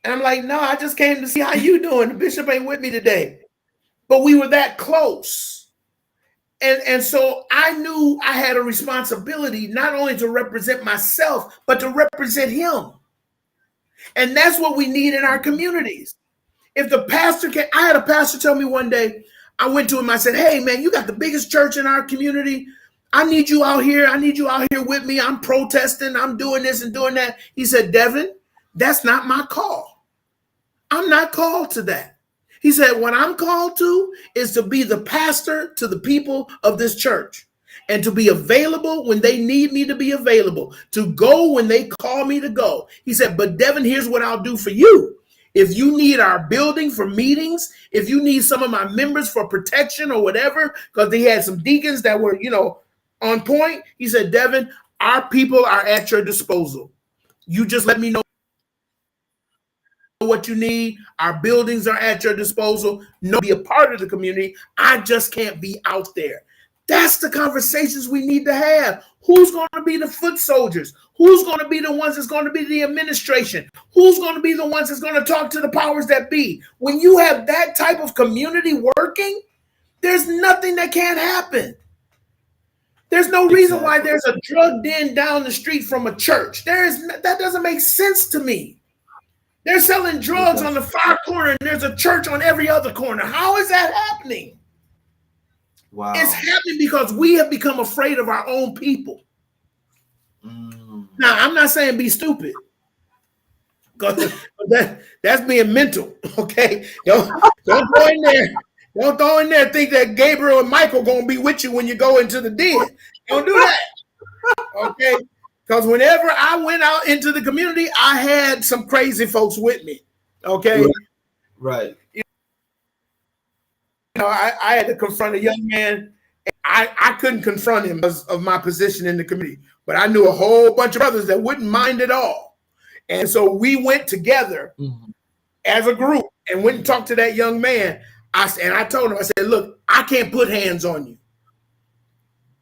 And I'm like, no, I just came to see how you doing. The bishop ain't with me today. But we were that close. And so I knew I had a responsibility not only to represent myself, but to represent him. And that's what we need in our communities. If the pastor can, I had a pastor tell me one day, I went to him, I said, hey man, you got the biggest church in our community. I need you out here. I need you out here with me. I'm protesting. I'm doing this and doing that. He said, Devin, that's not my call. I'm not called to that. He said, what I'm called to is to be the pastor to the people of this church and to be available when they need me to be available, to go when they call me to go. He said, but Devin, here's what I'll do for you. If you need our building for meetings, if you need some of my members for protection or whatever, because they had some deacons that were, on point. He said, Devin, our people are at your disposal. You just let me know what you need. Our buildings are at your disposal. No, be a part of the community. I just can't be out there. That's the conversations we need to have. Who's going to be the foot soldiers? Who's going to be the ones that's going to be the administration? Who's going to be the ones that's going to talk to the powers that be? When you have that type of community working, there's nothing that can't happen. There's no reason why there's a drug den down the street from a church. That doesn't make sense to me. They're selling drugs on the far corner and there's a church on every other corner. How is that happening? Wow. It's happening because we have become afraid of our own people. Now, I'm not saying be stupid. That's being mental, okay? Don't go in there. Don't go in there and think that Gabriel and Michael going to be with you when you go into the den. Don't do that, okay? Because whenever I went out into the community, I had some crazy folks with me, okay? Right. I had to confront a young man. I couldn't confront him because of my position in the community, but I knew a whole bunch of brothers that wouldn't mind at all. And so we went together as a group and went and talked to that young man. I told him, I said, look, I can't put hands on you.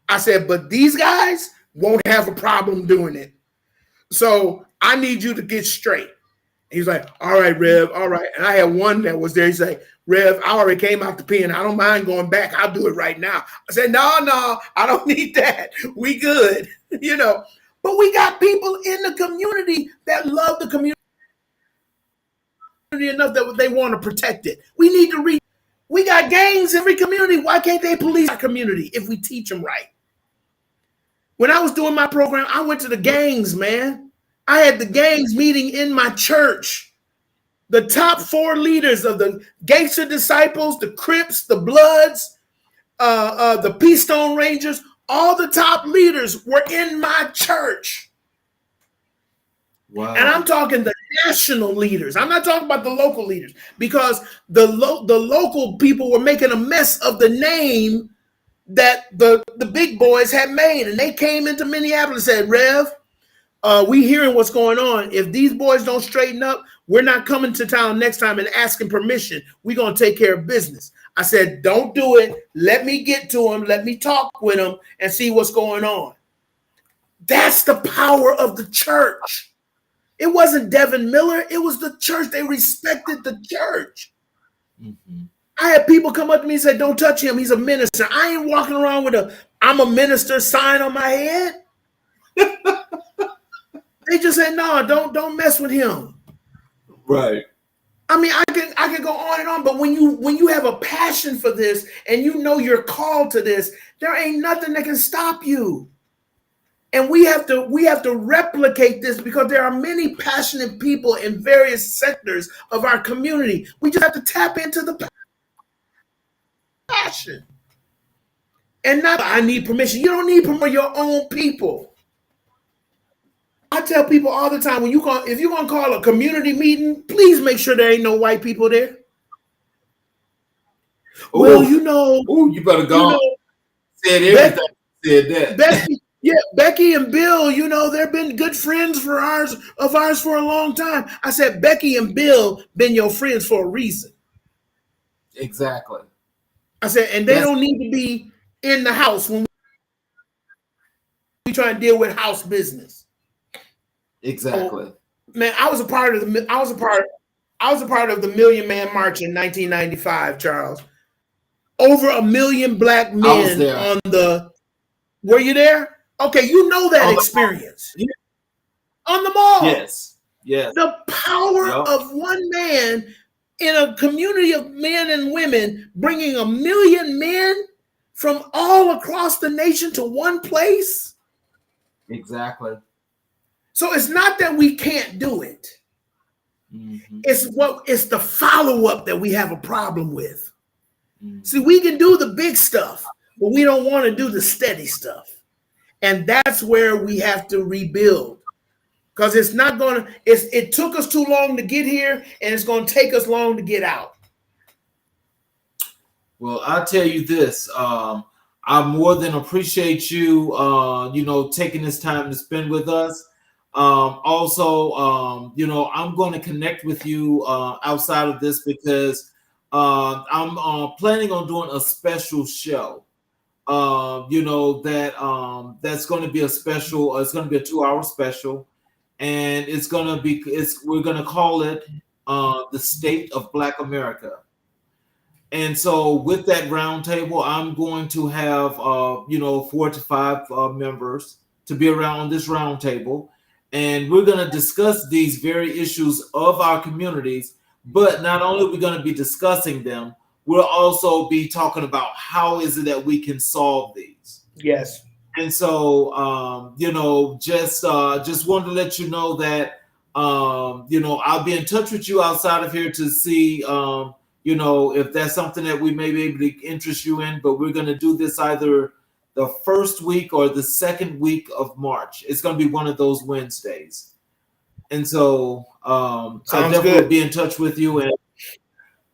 I said, but these guys won't have a problem doing it. So I need you to get straight. He's like, all right, Rev, all right. And I had one that was there. He's like, Rev, I already came out the pen. I don't mind going back. I'll do it right now. I said, no, I don't need that. We good, But we got people in the community that love the community enough that they want to protect it. We need to reach. We got gangs in every community. Why can't they police our community if we teach them right? When I was doing my program, I went to the gangs, man. I had the gangs meeting in my church. The top 4 leaders of the Gangster Disciples, the Crips, the Bloods, the Peace Stone Rangers, all the top leaders were in my church. Wow. And I'm talking the national leaders. I'm not talking about the local leaders, because the local people were making a mess of the name that the big boys had made. And they came into Minneapolis and said, Rev, we hearing what's going on. If these boys don't straighten up, we're not coming to town next time and asking permission. We're going to take care of business. I said, don't do it. Let me get to them. Let me talk with them and see what's going on. That's the power of the church. It wasn't Devin Miller. It was the church. They respected the church. Mm-hmm. I had people come up to me and say, don't touch him. He's a minister. I ain't walking around with I'm a minister sign on my head. They just said, no, don't mess with him. Right. I mean, I can go on and on, but when you have a passion for this and you know you're called to this, there ain't nothing that can stop you. And we have to replicate this, because there are many passionate people in various sectors of our community. We just have to tap into the passion. And not, I need permission. You don't need permission for your own people. I tell people all the time, if you're gonna call a community meeting, please make sure there ain't no white people there. Ooh. Well, you know. Ooh, you better go. Said everything. Said that. Becky and Bill, they've been good friends of ours for a long time. I said, Becky and Bill been your friends for a reason. Exactly. I said, and they don't need to be in the house when we try and deal with house business. Exactly. Man, I was a part of the Million Man March in 1995, Charles. Over 1 million black men on the. Were you there? Okay, you know that experience. On the mall. Yes. Yes. The power of one man in a community of men and women, bringing 1 million men from all across the nation to one place. Exactly. So it's not that we can't do it. Mm-hmm. It's the follow-up that we have a problem with. Mm-hmm. See, we can do the big stuff, but we don't want to do the steady stuff. And that's where we have to rebuild. Because it took us too long to get here, and it's going to take us long to get out. Well, I'll tell you this. I more than appreciate you, taking this time to spend with us. Also, I'm going to connect with you outside of this, because I'm planning on doing a special show. That's going to be a special. It's going to be a 2-hour special, and we're going to call it the State of Black America. And so with that roundtable, I'm going to have 4 to 5 members to be around this roundtable. And we're going to discuss these very issues of our communities. But not only are we going to be discussing them, we'll also be talking about how is it that we can solve these. Yes. And so, just wanted to let you know that, I'll be in touch with you outside of here to see, if that's something that we may be able to interest you in. But we're going to do this either the first week or the second week of March. It's going to be one of those Wednesdays. And so I definitely will be in touch with you.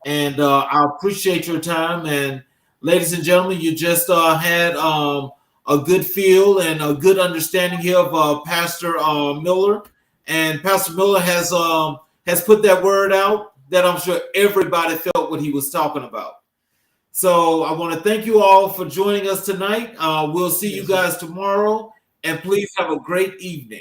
And I appreciate your time. And ladies and gentlemen, you just had a good feel and a good understanding here of Pastor Miller. And Pastor Miller has put that word out that I'm sure everybody felt what he was talking about. So I want to thank you all for joining us tonight. We'll see you guys tomorrow, and please have a great evening.